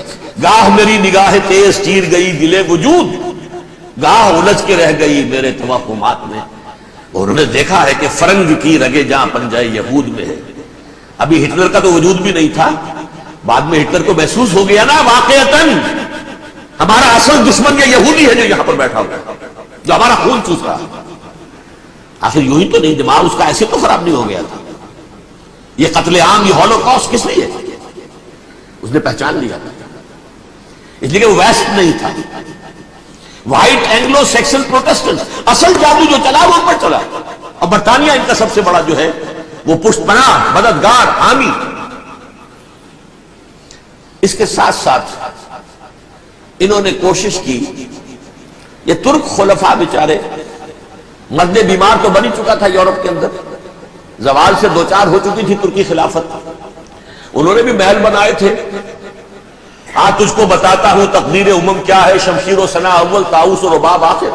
گاہ میری نگاہ تیز چیر گئی دل وجود، گاہ الجھ کے رہ گئی میرے توہمات میں. اور انہوں نے دیکھا ہے کہ فرنگ کی رگے جہاں پنجے یہود میں ہے. ابھی ہٹلر کا تو وجود بھی نہیں تھا، بعد میں ہٹلر کو محسوس ہو گیا نا واقعتاً ہمارا اصل دشمن یہ یہودی ہے جو یہاں پر بیٹھا ہوا، جو ہمارا خون چوس رہا. آخر یوں ہی تو نہیں، دماغ اس کا ایسے تو خراب نہیں ہو گیا تھا. یہ قتل عام، یہ ہولوکاسٹ کس لیے؟ اس نے پہچان لیا تھا، اس لیے کہ وہ ویسٹ نہیں تھا، وائٹ اینگلو سیکسن پروٹیسٹنٹ. اصل جادو جو چلا وہ پر چلا. اور برطانیہ ان کا سب سے بڑا جو ہے وہ پشت پناہ، مددگار، حامی. اس کے ساتھ ساتھ انہوں نے کوشش کی، یہ ترک خلفاء بیچارے، مرد بیمار تو بن ہی چکا تھا یورپ کے اندر، زوال سے دوچار ہو چکی تھی ترکی خلافت. انہوں نے بھی محل بنائے تھے. تجھ کو بتاتا ہوں تقدیر امم کیا ہے، شمشیر و ثنا اول، طاؤس و رباب آخر.